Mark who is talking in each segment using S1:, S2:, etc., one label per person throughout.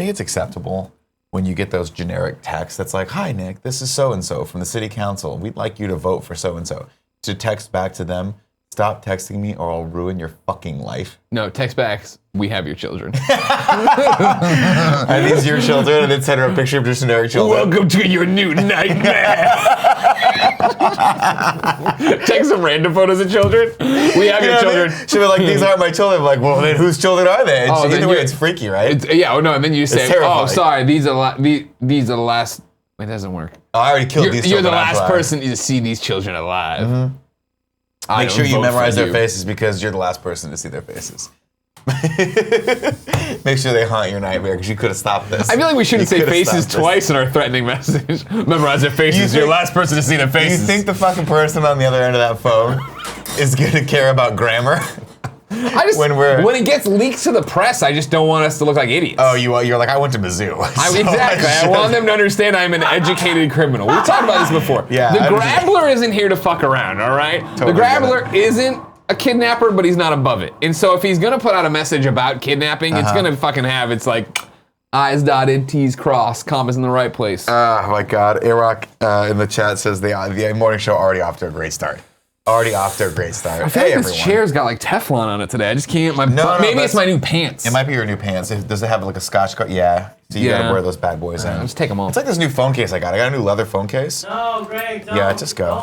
S1: think it's acceptable when you get those generic texts that's like, hi, Nick, this is so-and-so from the city council. We'd like you to vote for so-and-so. To text back to them, stop texting me or I'll ruin your fucking life.
S2: No, text back, we have your children.
S1: Are these your children? And then send her a picture of just generic children.
S2: Welcome to your new nightmare. Take some random photos of children. We have your children.
S1: She'll be like, these aren't my children. I'm like, well, then whose children are they? And either way, it's freaky, right?
S2: And then you say, oh, sorry, these are the last. It doesn't work.
S1: Oh, I already killed these children.
S2: You're the last person to see these children alive.
S1: Mm-hmm. Make sure you memorize their faces because you're the last person to see their faces. Make sure they haunt your nightmare because you could have stopped this.
S2: I feel like we shouldn't say faces twice in our threatening message. Memorize their faces. You're the last person to see their faces.
S1: Do you think the fucking person on the other end of that phone is going to care about grammar? When
S2: it gets leaked to the press, I just don't want us to look like idiots.
S1: Oh, you're like, I went to Mizzou.
S2: Exactly. I want them to understand I'm an educated criminal. We've talked about this before.
S1: Yeah,
S2: the Grabbler isn't here to fuck around, all right?
S1: Totally
S2: the Grabbler isn't a kidnapper, but he's not above it. And so if he's gonna put out a message about kidnapping, it's gonna fucking have, it's like, I's dotted, T's crossed, commas in the right place.
S1: Oh my God. Iraq in the chat says the morning show already off to a great start. Already off to a great start.
S2: I feel like this chair's got like Teflon on it today. I just can't. Maybe it's my new pants.
S1: It might be your new pants. Does it have like a Scotch coat? Yeah. So you gotta wear those bad boys in.
S2: Just take them off.
S1: It's like this new phone case I got. I got a new leather phone case.
S3: No, Greg, don't.
S1: Yeah, just go.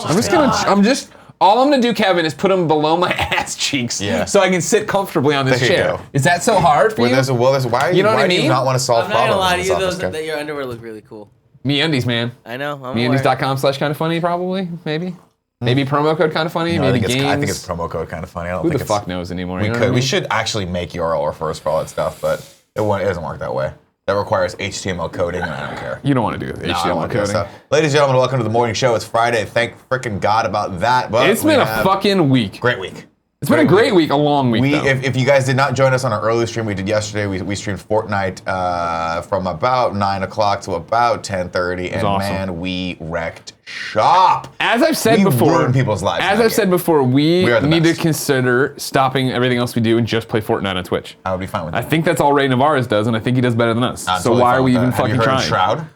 S2: All I'm gonna do, Kevin, is put them below my ass cheeks so I can sit comfortably on this chair. Is that so hard for you?
S1: Why do you not want to solve problems?
S3: I'm not gonna lie to you, that your underwear look really cool.
S2: MeUndies, man.
S3: I know.
S2: MeUndies.com/kindafunny, probably, maybe. Maybe promo code kind of funny.
S1: No,
S2: maybe games.
S1: I think it's promo code kind of funny.
S2: Who the fuck knows anymore?
S1: We should actually make URL refers for all that stuff, but it doesn't work that way. That requires HTML coding, and I don't care.
S2: You don't want to do HTML coding.
S1: Ladies and gentlemen, welcome to the morning show. It's Friday. Thank frickin' God about that. But
S2: it's been a fucking week.
S1: Great week.
S2: It's been a great week, a long week.
S1: If you guys did not join us on our early stream we did yesterday, we streamed Fortnite from about 9 o'clock to about 10:30, and
S2: awesome.
S1: Man, we wrecked shop.
S2: As I've said before,
S1: ruined people's lives.
S2: We need to consider stopping everything else we do and just play Fortnite on Twitch.
S1: I would be fine with that.
S2: I think that's all Ray Navarez does, and I think he does better than us. So why are we even fucking trying?
S1: Have you heard of Shroud?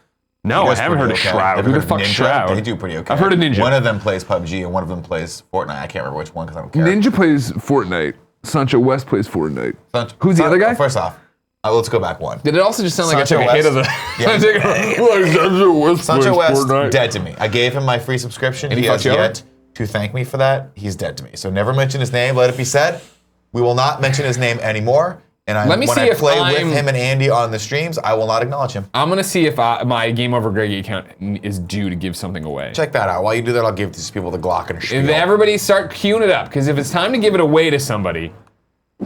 S2: No, I haven't heard of Shroud. Who the fuck's Shroud?
S1: They do pretty okay.
S2: I've heard of Ninja.
S1: One of them plays PUBG and one of them plays Fortnite. I can't remember which one because I don't care.
S2: Ninja plays Fortnite. Sancho West plays Fortnite. Who's the other guy?
S1: First off, let's go back one.
S2: Did it also just sound like I took a hit of the...
S1: Sancho West, dead to me. I gave him my free subscription. He has yet to thank me for that. He's dead to me. So never mention his name. Let it be said. We will not mention his name anymore. And when I play with him and Andy on the streams, I will not acknowledge him.
S2: I'm going to see if my Game Over Greggy account is due to give something away.
S1: Check that out. While you do that, I'll give these people the Glock and a spiel.
S2: If everybody start queuing it up, because if it's time to give it away to somebody,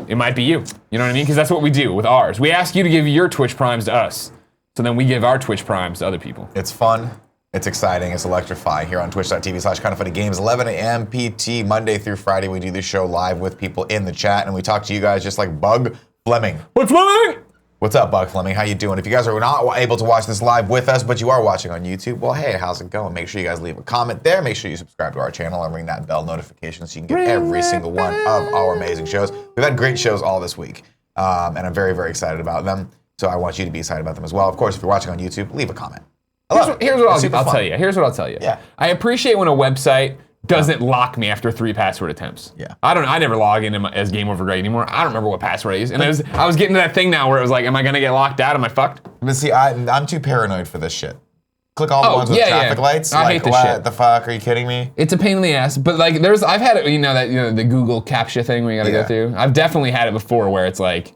S2: it might be you. You know what I mean? Because that's what we do with ours. We ask you to give your Twitch Primes to us. So then we give our Twitch Primes to other people.
S1: It's fun. It's exciting. It's electrifying here on twitch.tv/kindafunnygames. 11 a.m. PT, Monday through Friday. We do this show live with people in the chat, and we talk to you guys just like Bug Fleming.
S2: What's Fleming?
S1: What's up, Bug Fleming? How you doing? If you guys are not able to watch this live with us, but you are watching on YouTube, well, hey, how's it going? Make sure you guys leave a comment there. Make sure you subscribe to our channel and ring that bell notification so you can get every single one of our amazing shows. We've had great shows all this week, and I'm very, very excited about them. So I want you to be excited about them as well. Of course, if you're watching on YouTube, leave a comment.
S2: Here's what I'll tell you. Here's what I'll tell you.
S1: Yeah.
S2: I appreciate when a website doesn't lock me after 3 password attempps.
S1: Yeah.
S2: I never log in as Game Over Gray anymore. I don't remember what password I use. And I was getting to that thing now where it was like, am I gonna get locked out? Am I fucked?
S1: But see, I'm too paranoid for this shit. Click all the ones with traffic lights.
S2: I hate this shit.
S1: What the fuck? Are you kidding me?
S2: It's a pain in the ass. But like, I've had it. The Google CAPTCHA thing where you gotta go through. I've definitely had it before where it's like,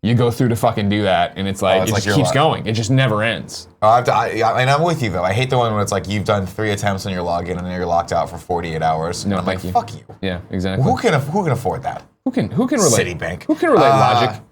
S2: you go through to fucking do that, and it's like, it just keeps going. It just never ends.
S1: And I'm with you, though. I hate the one where it's like, you've done 3 attempts on your login, and then you're locked out for 48 hours.
S2: No,
S1: I'm like, fuck you.
S2: Yeah, exactly.
S1: Who can afford that?
S2: Who can relate?
S1: Citibank.
S2: Who can relate logic?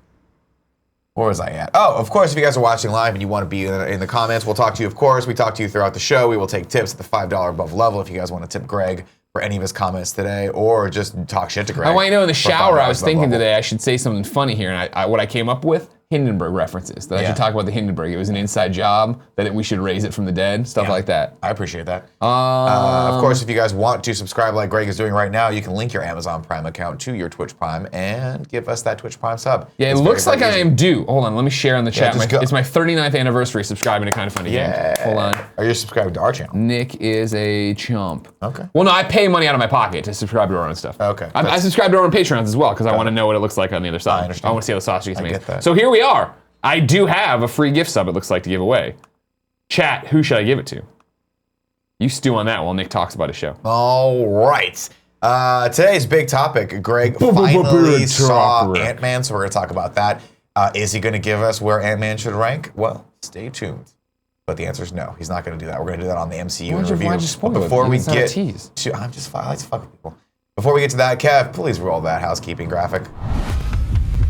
S1: Where was I at? Oh, of course, if you guys are watching live and you want to be in the comments, we'll talk to you, of course. We talk to you throughout the show. We will take tips at the $5 above level if you guys want to tip Greg for any of his comments today, or just talk shit to Greg.
S2: I want you to know in the shower, I was thinking today I should say something funny here, and what I came up with Hindenburg references, that I should talk about the Hindenburg. It was an inside job, that we should raise it from the dead, stuff like that.
S1: I appreciate that. Of course, if you guys want to subscribe like Greg is doing right now, you can link your Amazon Prime account to your Twitch Prime and give us that Twitch Prime sub.
S2: Yeah, it looks like I am due. Hold on, let me share on the chat. It's my 39th anniversary subscribing to Kinda Funny Games. Hold on.
S1: Are you subscribing to our channel?
S2: Nick is a chump.
S1: Okay.
S2: Well, no, I pay money out of my pocket to subscribe to our own stuff.
S1: Okay.
S2: I subscribe to our own Patreons as well, because I want to know what it looks like on the other side.
S1: I understand.
S2: I want to see how the sausage gets made.
S1: get that.
S2: So here we are. I do have a free gift sub, it looks like, to give away. Chat, who should I give it to? You stew on that while Nick talks about his show.
S1: All right. Today's big topic, Greg finally saw Ant-Man, so we're going to talk about that. Is he going to give us where Ant-Man should rank? Well, stay tuned. But the answer is no. He's not going to do that. We're going to do that on the MCU review.
S2: Why'd you spoil
S1: but before
S2: it?
S1: we
S2: It's not a
S1: get
S2: tease.
S1: to, I like to fuck with people. Before we get to that, Kev, please roll that housekeeping graphic.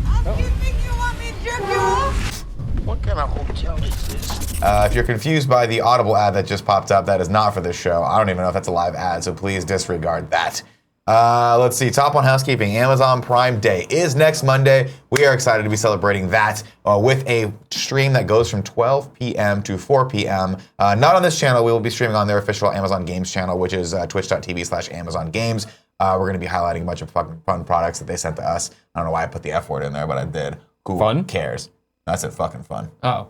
S4: Housekeeping, you want me to jerk you off?
S5: What kind of hotel is this?
S1: If you're confused by the Audible ad that just popped up, that is not for this show. I don't even know if that's a live ad, so please disregard that. Let's see, top on housekeeping. Amazon Prime Day is next Monday. We are excited to be celebrating that with a stream that goes from 12 p.m. to 4 p.m. Not on this channel. We will be streaming on their official Amazon Games channel, which is twitch.tv/Amazon Games. We're going to be highlighting a bunch of fucking fun products that they sent to us. I don't know why I put the F word in there, but I did. Who
S2: Fun?
S1: cares? I said fucking fun.
S2: Oh.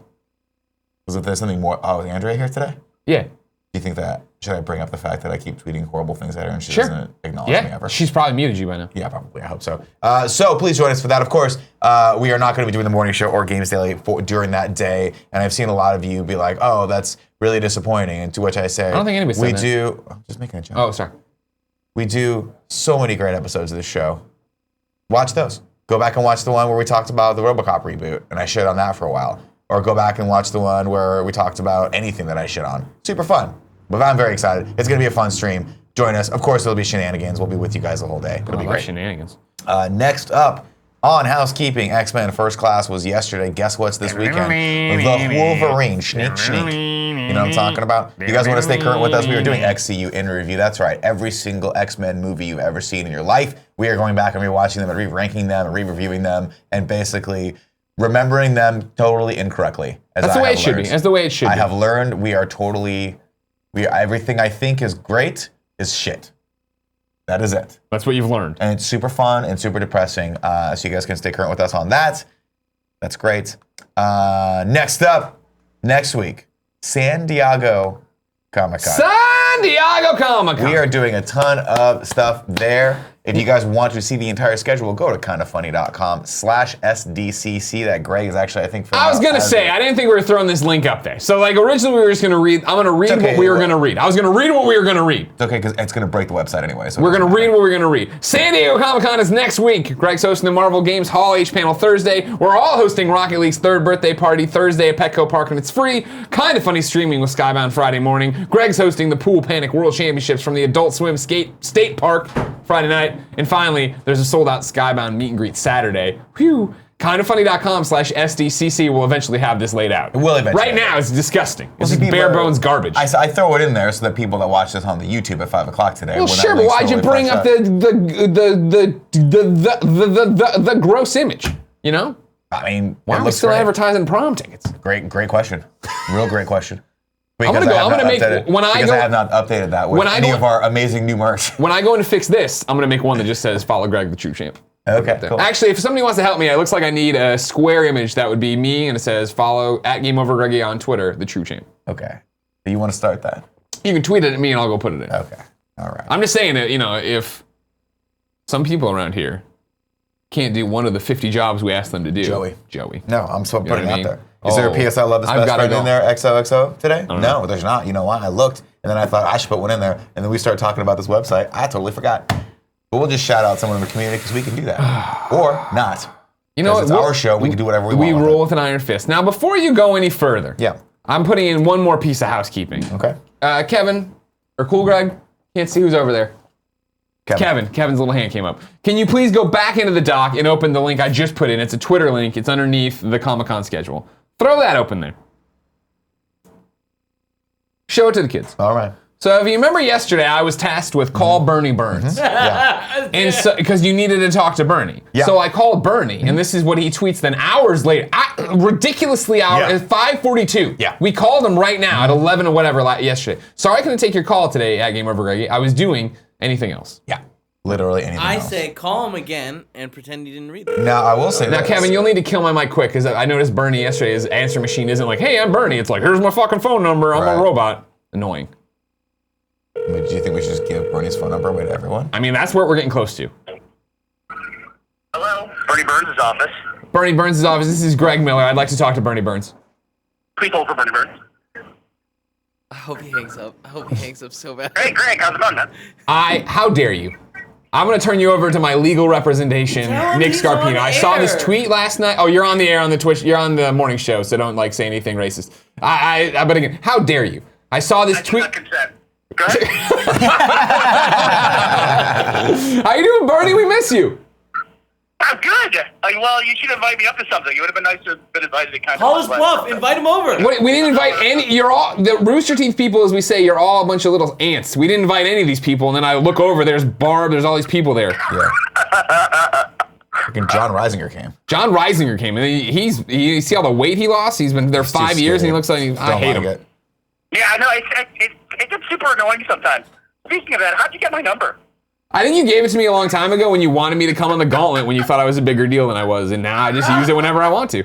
S1: Was there something more? Oh, is Andrea here today?
S2: Yeah.
S1: Do you think that, should I bring up the fact that I keep tweeting horrible things at her and she doesn't acknowledge me ever?
S2: She's probably muted you by now.
S1: Yeah, probably. I hope so. So please join us for that. Of course, we are not going to be doing the morning show or Games Daily during that day. And I've seen a lot of you be like, oh, that's really disappointing. And to which I say,
S2: I don't think anybody said that.
S1: We do, I'm just making a joke.
S2: Oh, sorry.
S1: We do so many great episodes of this show. Watch those. Go back and watch the one where we talked about the RoboCop reboot, and I shit on that for a while. Or go back and watch the one where we talked about anything that I shit on. Super fun. But I'm very excited. It's going to be a fun stream. Join us. Of course, it'll be shenanigans. We'll be with you guys the whole day. It'll be great.
S2: Shenanigans.
S1: Next up on housekeeping, X-Men First Class was yesterday. Guess what's this weekend? The Wolverine. Sneak. You know what I'm talking about? You guys want to stay current with us? We are doing XCU in review. That's right. Every single X-Men movie you've ever seen in your life, we are going back and rewatching them and re-ranking them and re-reviewing them and basically remembering them totally incorrectly.
S2: That's the way it should be. That's the way it should be.
S1: I have learned everything I think is great is shit. That is it.
S2: That's what you've learned.
S1: And it's super fun and super depressing. So you guys can stay current with us on that. That's great. Next up, next week, San Diego Comic-Con.
S2: San Diego Comic-Con.
S1: We are doing a ton of stuff there. If you guys want to see the entire schedule, go to kindafunny.com/SDCC. That Greg is actually, I think,
S2: I was going to say, I didn't think we were throwing this link up there. So, like, originally we were just going to read, I'm going to read what we were going to read. I was going to read what we were going to read.
S1: It's okay, because it's going to break the website anyway. So
S2: we're going to read what we're going to read. San Diego Comic-Con is next week. Greg's hosting the Marvel Games Hall H panel Thursday. We're all hosting Rocket League's third birthday party Thursday at Petco Park, and it's free. Kinda Funny streaming with Skybound Friday morning. Greg's hosting the Pool Panic World Championships from the Adult Swim State Park Friday night. And finally, there's a sold-out Skybound meet and greet Saturday. Whew. Kindafunny.com/SDCC will eventually have this laid out.
S1: It will eventually.
S2: Right now, it's disgusting. It's just bare bones garbage.
S1: I throw it in there so that people that watch this on the YouTube at 5 o'clock today.
S2: Well, sure, but why'd you bring up the gross image? You know?
S1: I mean,
S2: why are we still advertising prom tickets?
S1: Great question. Real great question.
S2: I'm gonna make when I
S1: have not updated that with any of our amazing new merch.
S2: When I go in to fix this, I'm gonna make one that just says "Follow Greg the True Champ."
S1: Okay, cool.
S2: Actually, if somebody wants to help me, it looks like I need a square image that would be me, and it says "Follow @GameOverGreggy on Twitter, the True Champ."
S1: Okay. Do you want to start that?
S2: You can tweet it at me, and I'll go put it in.
S1: Okay. All right.
S2: I'm just saying that if some people around here can't do one of the 50 jobs we asked them to do. Joey.
S1: No, I'm still putting it out there. Is there a PS I Love This Best Friend in there, XOXO, today? No, there's not. You know why? I looked, and then I thought I should put one in there, and then we started talking about this website. I totally forgot. But we'll just shout out someone in the community because we can do that. Or not.
S2: You know,
S1: it's our show. We can do whatever we want.
S2: We roll with an iron fist. Now, before you go any further, I'm putting in one more piece of housekeeping.
S1: Okay.
S2: Kevin, or Cool Greg, can't see who's over there. Kevin's little hand came up. Can you please go back into the doc and open the link I just put in? It's a Twitter link. It's underneath the Comic-Con schedule. Throw that open there. Show it to the kids.
S1: All right.
S2: So if you remember yesterday, I was tasked with call Bernie Burns.
S1: Yeah.
S2: And so, because you needed to talk to Bernie.
S1: Yeah.
S2: So I called Bernie, and this is what he tweets then hours later. Ridiculously at 5:42.
S1: Yeah.
S2: We called him right now at 11 or whatever yesterday. Sorry I couldn't take your call today at Game Over Greggy. I was doing anything else.
S1: Yeah. Literally anything
S3: I
S1: else.
S3: say call him again and pretend you didn't read it.
S1: Now, I will say
S2: Now,
S1: this.
S2: Kevin, you'll need to kill my mic quick, because I noticed Bernie yesterday, his answer machine isn't like, hey, I'm Bernie. It's like, here's my fucking phone number. I'm
S1: Right.
S2: a robot. Annoying.
S1: Do you think we should just give Bernie's phone number away to everyone?
S2: I mean, that's what we're getting close to.
S5: Hello, Bernie Burns' office.
S2: Bernie Burns' office. This is Greg Miller. I'd like to talk to Bernie Burns.
S5: Please hold for Bernie Burns.
S3: I hope he hangs up. I hope he hangs up so bad.
S5: Hey, Greg, how's it going, man?
S2: How dare you? I'm going to turn you over to my legal representation,
S3: Tell him
S2: Nick
S3: he's
S2: Scarpino.
S3: on
S2: I saw this
S3: air.
S2: tweet last night. Oh, you're on the air on the Twitch. You're on the morning show, so don't like say anything racist. But again, how dare you? I saw this
S5: I do
S2: tweet.
S5: not consent. Go ahead.
S2: How you doing, Bernie? We miss you.
S5: I'm good. Well, you should invite me up to something. It would have been nice to have been invited to kind
S3: Call
S5: of...
S3: his bluff. Invite him over.
S2: We didn't invite any. You're all the Rooster Teeth people, as we say. You're all a bunch of little ants. We didn't invite any of these people. And then I look over. There's Barb. There's all these people there.
S1: Yeah. Freaking John Reisinger came.
S2: John Reisinger came, and you see all the weight he lost. He's been there 5 years, and he looks like I
S1: Don't
S2: hate
S1: like
S2: him.
S1: it.
S5: Yeah, I know. It gets super annoying sometimes. Speaking of that, how'd you get my number?
S2: I think you gave it to me a long time ago when you wanted me to come on the gauntlet when you thought I was a bigger deal than I was, and now I just use it whenever I want to.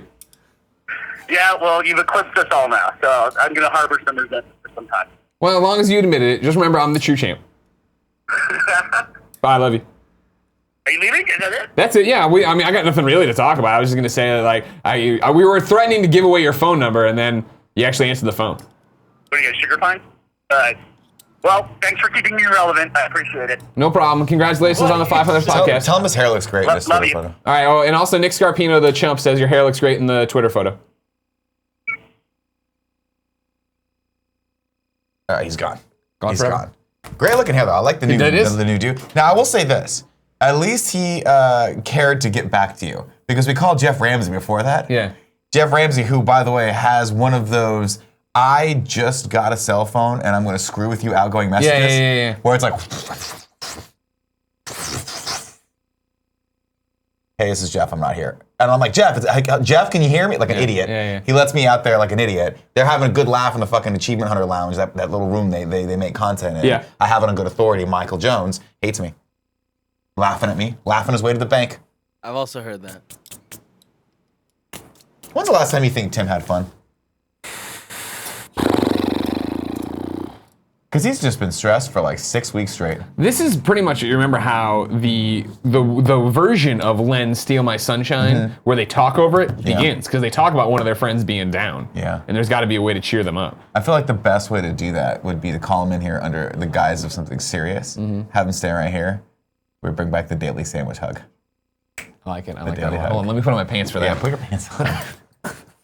S5: Yeah, well, you've eclipsed us all now, so I'm going to harbor some resentment for some time.
S2: Well, as long as you admitted it, just remember I'm the true champ. Bye, I love you.
S5: Are you leaving? Is that it?
S2: That's it. Yeah, I got nothing really to talk about. I was just gonna say that, like, we were threatening to give away your phone number, and then you actually answered the phone.
S5: What are you, sugar pine? All right. Well, thanks for keeping me relevant. I appreciate it.
S2: No problem. Congratulations on the 500th podcast.
S1: Tell him his hair looks great in this
S5: Love
S1: Twitter
S5: you.
S1: photo.
S2: All right. Oh, and also Nick Scarpino, the chump, says your hair looks great in the Twitter photo.
S1: He's gone.
S2: Gone forever?
S1: Great looking hair though. I like the
S2: That is?
S1: new dude. Now I will say this. At least he cared to get back to you, because we called Jeff Ramsey before that.
S2: Yeah.
S1: Jeff Ramsey, who by the way has one of those I just got a cell phone and I'm going to screw with you outgoing messages.
S2: Yeah.
S1: Where it's like, hey, this is Jeff. I'm not here. And I'm like, Jeff, Jeff, can you hear me? Like an idiot.
S2: Yeah.
S1: He lets me out there like an idiot. They're having a good laugh in the fucking Achievement Hunter Lounge, that little room they make content in.
S2: Yeah.
S1: I have it on good authority. Michael Jones hates me. Laughing at me, laughing his way to the bank.
S3: I've also heard that.
S1: When's the last time you think Tim had fun? Because he's just been stressed for like 6 weeks straight.
S2: This is pretty much, you remember how the version of Len Steal My Sunshine, where they talk over it, begins, because they talk about one of their friends being down.
S1: Yeah.
S2: And there's got to be a way to cheer them up.
S1: I feel like the best way to do that would be to call him in here under the guise of something serious, have him stay right here. We bring back the daily sandwich hug.
S2: I like it. I like that.
S1: daily
S2: Hold on, let me put on my pants for that.
S1: Yeah, put your pants on.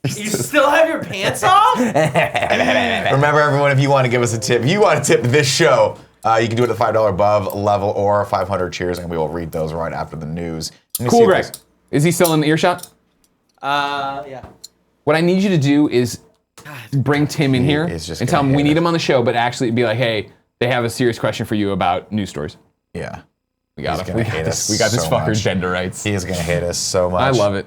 S3: You still have your pants off?
S1: Remember, everyone, if you want to give us a tip, if you want to tip this show, you can do it at the $5 above level or 500 cheers, and we will read those right after the news. Let me see
S2: Cool,
S1: if
S2: Greg.
S1: there's-
S2: Is he still in earshot?
S3: Yeah.
S2: What I need you to do is bring Tim in here
S1: is just
S2: and tell
S1: gonna
S2: him we
S1: hate
S2: need
S1: it.
S2: him on the show, but actually be like, hey, they have a serious question for you about news stories.
S1: Yeah.
S2: We got
S1: He's
S2: him.
S1: gonna
S2: We got
S1: hate
S2: this.
S1: us
S2: We got this
S1: so
S2: fucker
S1: much.
S2: dead to rights.
S1: He is going to hate us so much.
S2: I love it.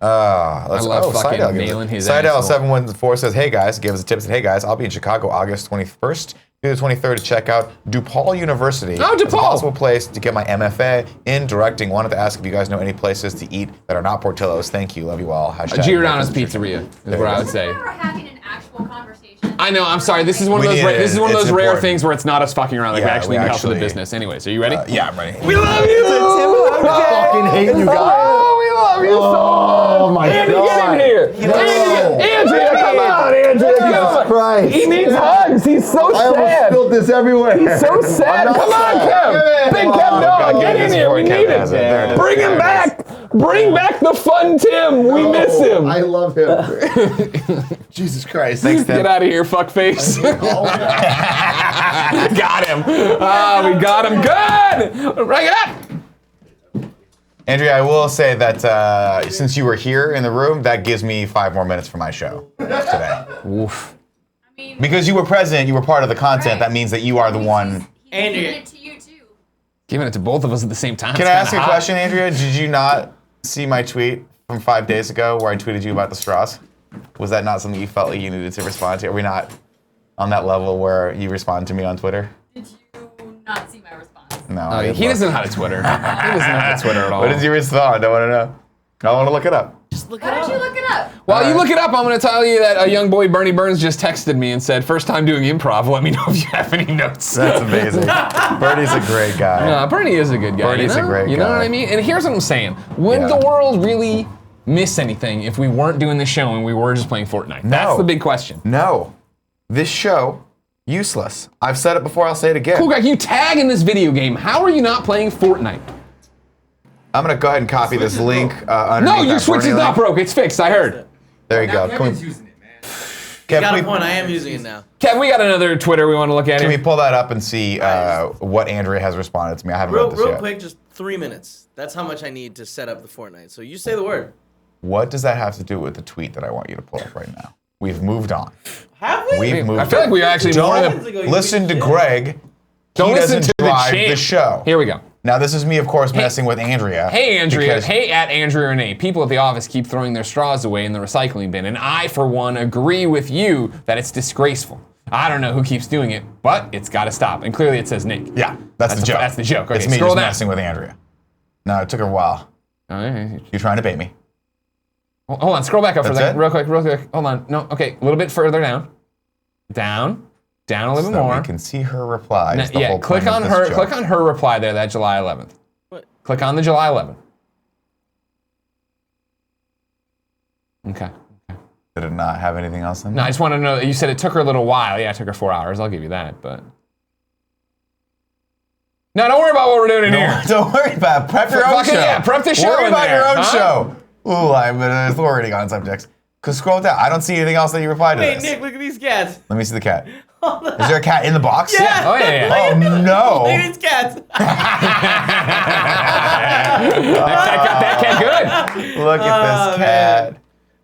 S1: Let's,
S2: I love fucking
S1: Seidel gives
S2: nailing
S1: it.
S2: his
S1: Seidel
S2: asshole.
S1: 714 says, hey guys, give us a tip. Said, hey guys, I'll be in Chicago August 21st through the 23rd to check out DePaul University.
S2: Oh,
S1: It's a
S2: DePaul.
S1: possible place to get my MFA in directing. Wanted to ask if you guys know any places to eat that are not Portillo's. Thank you. Love you all. Hashtag
S2: Giordano's Pizzeria is
S1: There
S2: what
S1: you
S2: I
S1: go.
S2: would say.
S4: We're having an actual conversation.
S2: I know. I'm sorry. This is one of
S1: We
S2: those.
S1: need it.
S2: This is one of
S1: It's
S2: those rare
S1: important.
S2: things where it's not us fucking around. Like we
S1: Yeah,
S2: actually
S1: we
S2: need help for the
S1: actually-
S2: business. Anyways, are you ready?
S1: Yeah, I'm ready.
S2: We love you.
S6: I fucking hate you guys.
S2: Oh, we love you so much.
S6: Oh my
S2: Andy,
S6: God.
S2: get in here. Andrea, come on, Andrea.
S6: Jesus Christ.
S2: He needs hugs. He's so
S6: I almost
S2: sad.
S6: spilled this everywhere.
S2: He's so sad.
S6: I'm not
S2: Come on,
S6: sad.
S2: Kev. Big Kev, no, get in here. We need
S1: Kevin has it. There it
S2: him.
S1: is.
S2: Bring him back. Bring back the fun Tim. We miss him.
S6: I love him. Jesus Christ.
S1: Thanks, Tim.
S2: Get out of here, fuckface. Got him. Oh, we got him. Good. Bring it up.
S1: Andrea, I will say that since you were here in the room, that gives me 5 more minutes for my show today.
S2: Oof.
S4: mean,
S1: Because you were president, you were part of the content.
S4: Right.
S1: that means that you are the one.
S4: He's
S3: Andrea.
S4: giving it to you too.
S2: Giving it to both of us at the same time.
S1: Can
S2: It's
S1: I ask you
S2: kinda
S1: a
S2: hot.
S1: question, Andrea? Did you not see my tweet from 5 days ago where I tweeted you about the straws? Was that not something you felt like you needed to respond to? Are we not on that level where you respond to me on Twitter?
S4: Did you not see my response?
S1: No.
S2: Oh,
S1: I didn't
S2: he
S1: look.
S2: doesn't know how to Twitter. He doesn't know how to Twitter at all.
S1: What did you respond? I want to know. I want to look it up.
S3: Just look
S4: Why
S3: it
S4: don't
S3: up.
S4: you look it up?
S2: While you
S1: Alright.
S2: look it up, I'm going to tell you that a young boy, Bernie Burns, just texted me and said, first time doing improv, let me know if you have any notes.
S1: That's amazing. Bernie's a great guy.
S2: No, Bernie is a good guy.
S1: Bernie's
S2: you
S1: a
S2: know?
S1: great
S2: You know
S1: guy.
S2: what I mean? And here's what I'm saying. Would
S1: Yeah.
S2: the world really miss anything if we weren't doing this show and we were just playing Fortnite? That's the big question.
S1: No. This show, useless. I've said it before, I'll say it again.
S2: Cool guy, you tag in this video game. How are you not playing Fortnite?
S1: I'm going to go ahead and copy this link underneath
S2: No, your
S1: that
S2: Switch is
S1: Bernie
S2: not
S1: link.
S2: broke. It's fixed. I heard.
S1: There you go.
S7: Now
S1: Can we,
S7: Kevin's using it, man.
S1: Kev,
S3: Got
S1: can
S3: a
S1: we-
S3: point. I am using it now.
S2: Kev, we got another Twitter we want to look at
S1: Can we
S2: here.
S1: pull that up and see what Andrea has responded to me? I haven't
S3: Real,
S1: read this
S3: real
S1: yet.
S3: quick, just 3 minutes. That's how much I need to set up the Fortnite. So you say the word.
S1: What does that have to do with the tweet that I want you to pull up right now? We've moved on.
S3: Have we?
S1: We've moved
S2: I feel like we actually more
S1: Don't
S2: than...
S1: listen to Greg.
S2: Don't
S1: He
S2: listen
S1: doesn't
S2: to
S1: drive
S2: the
S1: the
S2: chant.
S1: show.
S2: Here we go.
S1: Now, this is me, of course, messing with Andrea.
S2: Hey, Andrea.
S1: because-
S2: Hey, at Andrea Renee. People at the office keep throwing their straws away in the recycling bin, and I, for one, agree with you that it's disgraceful. I don't know who keeps doing it, but it's got to stop. And clearly it says Nick.
S1: Yeah, that's the joke.
S2: That's the joke. Okay,
S1: it's me
S2: scroll
S1: just
S2: down.
S1: messing with Andrea. No, it took her a while.
S2: Oh, yeah.
S1: You're trying to bait me.
S2: Hold on, scroll back up for a
S1: That's
S2: second.
S1: it?
S2: Real quick. Hold on. No, okay, a little bit further down. Down a little bit
S1: So
S2: more.
S1: we can see her reply.
S2: Now,
S1: is the
S2: yeah,
S1: whole
S2: click
S1: point
S2: on
S1: of this
S2: her.
S1: joke.
S2: Click on her reply there. That July 11th.
S3: What?
S2: Click on the July 11th. Okay.
S1: Did it not have anything else in
S2: No, I
S1: there?
S2: just want to know. You said it took her a little while. Yeah, it took her 4 hours. I'll give you that. But no, don't worry about what we're doing in here.
S1: Don't worry about it. Prep your own
S2: Fucking
S1: show.
S2: yeah, prep the show
S1: Worry
S2: in
S1: about
S2: there,
S1: your own
S2: huh?
S1: show. Ooh, I'm an authority on subjects. Cause scroll down. I don't see anything else that you replied to
S3: Hey,
S1: this.
S3: Nick, look at these cats.
S1: Let me see the cat. Is there a cat in the box?
S3: Yeah.
S2: Oh yeah.
S1: Oh no.
S3: Look at these cats.
S2: That cat good.
S1: Look at this
S3: Oh,
S1: cat.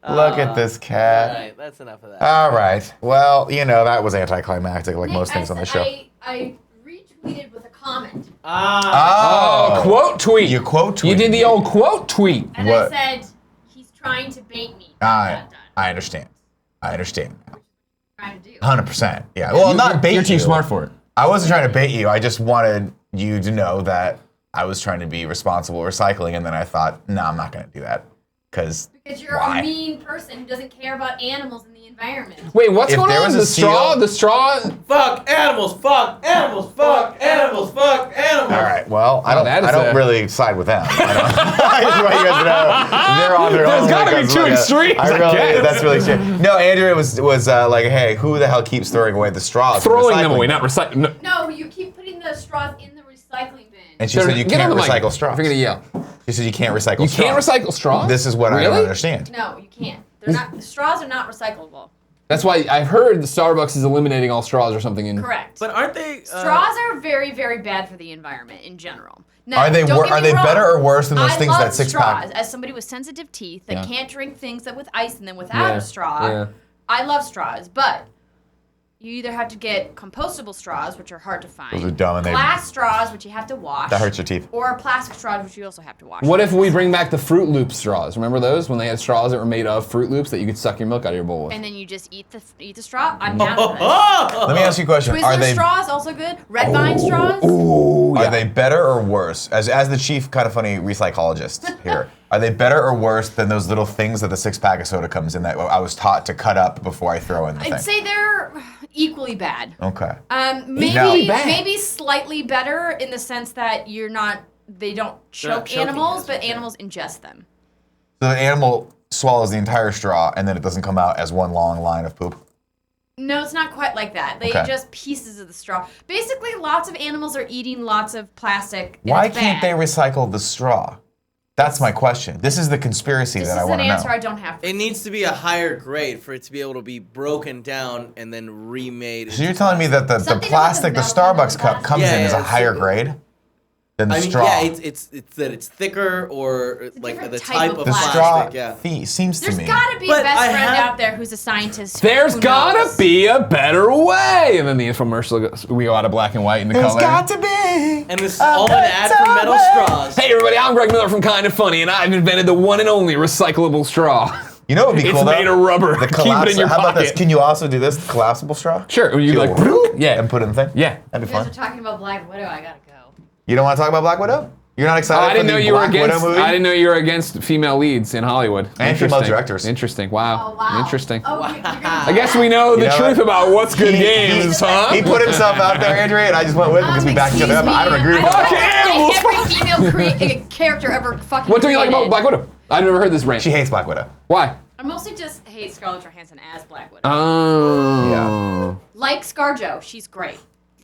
S3: man.
S1: Look at this
S3: All
S1: cat.
S3: right, that's enough of that.
S1: All right. Well, you know, that was anticlimactic like
S4: Nick,
S1: most things on the show.
S4: I retweeted with a comment,
S2: Oh, quote tweet.
S1: You quote tweet.
S2: You did the old quote tweet.
S4: and
S1: What?
S4: I said he's trying to bait me.
S1: I understand. I understand now.
S4: Trying to do.
S1: 100%. Yeah. Well, not bait
S2: You're too
S1: you.
S2: smart for it.
S1: I wasn't trying to bait you. I just wanted you to know that I was trying to be responsible recycling, and then I thought, no, I'm not going to do that. Because
S4: You're
S1: why?
S4: a mean person who doesn't care about animals and the environment.
S2: Wait, what's
S1: If
S2: going
S1: there
S2: on?
S1: was a
S2: The straw?
S1: seal-
S2: The straw?
S3: Fuck animals. Fuck animals. Fuck animals. Fuck animals.
S1: All right. Well, I don't.
S2: that is
S1: I don't
S2: a-
S1: really side with them. I just want you guys to know they're on their
S2: There's
S1: own.
S2: gotta be
S1: because,
S2: two
S1: like,
S2: extremes, I
S1: I really.
S2: guess.
S1: That's really true. No, Andrea was like, hey, who the hell keeps throwing away the straws? from the
S2: Throwing them
S1: recycling
S2: away,
S1: bin?
S2: not recycling. No.
S4: No, you keep putting the straws in the recycling bin.
S1: And she said you
S2: Get on
S1: can't
S2: the mic.
S1: recycle straws.
S2: If you're gonna yell.
S1: She said you can't recycle
S2: You
S1: straws.
S2: can't recycle straws?
S1: This is what I don't
S2: Really?
S1: understand.
S4: No, you can't. They're not. Straws are not recyclable.
S2: That's why I've heard the Starbucks is eliminating all straws or something. In
S4: Correct.
S3: But aren't they?
S4: Straws are very, very bad for the environment in general. Now,
S1: Are they
S4: don't get
S1: are
S4: me
S1: they
S4: wrong.
S1: better or worse than those
S4: I
S1: things
S4: love
S1: that six
S4: straws.
S1: pack?
S4: As somebody with sensitive teeth that
S2: Yeah.
S4: can't drink things that with ice in them without
S2: Yeah,
S4: a straw,
S2: yeah.
S4: I love straws. But you either have to get compostable straws, which are hard to find.
S1: Those are dumb and they-
S4: glass straws, which you have to wash.
S1: That hurts your teeth.
S4: Or plastic straws, which you also have to wash.
S2: What if we bring back the Fruit Loop straws? Remember those when they had straws that were made of Fruit Loops that you could suck your milk out of your bowl with?
S4: And then you just eat the straw. I'm down for this.
S1: Let me ask you a question.
S4: Twizzler
S1: Are they
S4: straws also good. Red vine straws.
S1: Are they better or worse? As the chief kind of funny recycologist here, are they better or worse than those little things that the six pack of soda comes in that I was taught to cut up before I throw in the thing?
S4: I'd say they're equally bad.
S1: Okay.
S4: Maybe
S1: Now-
S4: maybe slightly better in the sense that they don't choke
S3: choking
S4: animals,
S3: us,
S4: but
S3: okay.
S4: animals ingest them.
S1: So the animal swallows the entire straw and then it doesn't come out as one long line of poop.
S4: No, it's not quite like that. They
S1: Okay.
S4: just pieces of the straw. Basically, lots of animals are eating lots of plastic. and
S1: Why
S4: it's
S1: can't they
S4: bad.
S1: recycle the straw? That's my question. This is the conspiracy
S4: This
S1: that
S4: is
S1: I want
S4: an
S1: to
S4: answer
S1: know.
S4: I don't have.
S3: It needs to be a higher grade for it to be able to be broken down and then remade.
S1: So you're telling me that the
S4: Something about
S1: plastic,
S4: the
S1: the
S4: metal and the
S1: Starbucks cup
S4: plastic.
S1: comes in
S3: Yeah,
S1: as a
S3: yeah,
S1: higher
S3: so-
S1: grade? than the
S3: I mean,
S1: straw.
S3: yeah, it's that it's thicker or like
S4: different
S3: the
S4: type
S3: type
S4: of
S3: of
S1: the
S4: plastic.
S1: straw
S3: Yeah.
S1: seems to
S4: There's
S1: me.
S4: gotta be
S3: But
S4: a best
S3: I
S4: friend
S3: have-
S4: out there who's a scientist.
S2: There's
S4: who
S2: gotta
S4: knows.
S2: be a better way. And then the infomercial goes, we go out of black and white in the
S1: There's
S2: color.
S1: got to be.
S3: And this is all an ad for metal straws.
S2: Hey everybody, I'm Greg Miller from Kinda Funny, and I've invented the one and only recyclable straw.
S1: You know what would be
S2: It's
S1: cool though?
S2: made of rubber.
S1: The
S2: Keep it in your
S1: How about this?
S2: pocket.
S1: Can you also do this collapsible straw?
S2: Sure, you like, yeah.
S1: and put it in the thing.
S2: Yeah.
S1: That'd be
S4: You guys
S1: fun.
S4: are talking about Black Widow. I gotta go.
S1: You don't want to talk about Black Widow? You're not
S2: Oh,
S1: excited
S2: I
S1: for
S2: didn't
S1: the
S2: know you were
S1: Black Widow
S2: against.
S1: movie?
S2: I didn't know you were against female leads in Hollywood.
S1: And female
S2: Interesting.
S1: directors.
S2: Interesting. Wow.
S4: Oh wow.
S2: Interesting.
S4: Oh, you're gonna
S2: I guess we know the
S1: know
S2: truth
S1: what?
S2: about what's good games, huh?
S1: He put himself out there, Andrea, and I just went with him because we backed each other up. I don't agree with
S2: Fuck
S1: that.
S2: animals.
S4: Every female character ever fucking.
S2: What do you like about
S4: created.
S2: Black Widow? I've never heard this rant.
S1: She hates Black Widow.
S2: Why?
S4: I mostly just hate Scarlett Johansson as Black Widow.
S2: Oh.
S1: Yeah.
S4: Like ScarJo, she's great.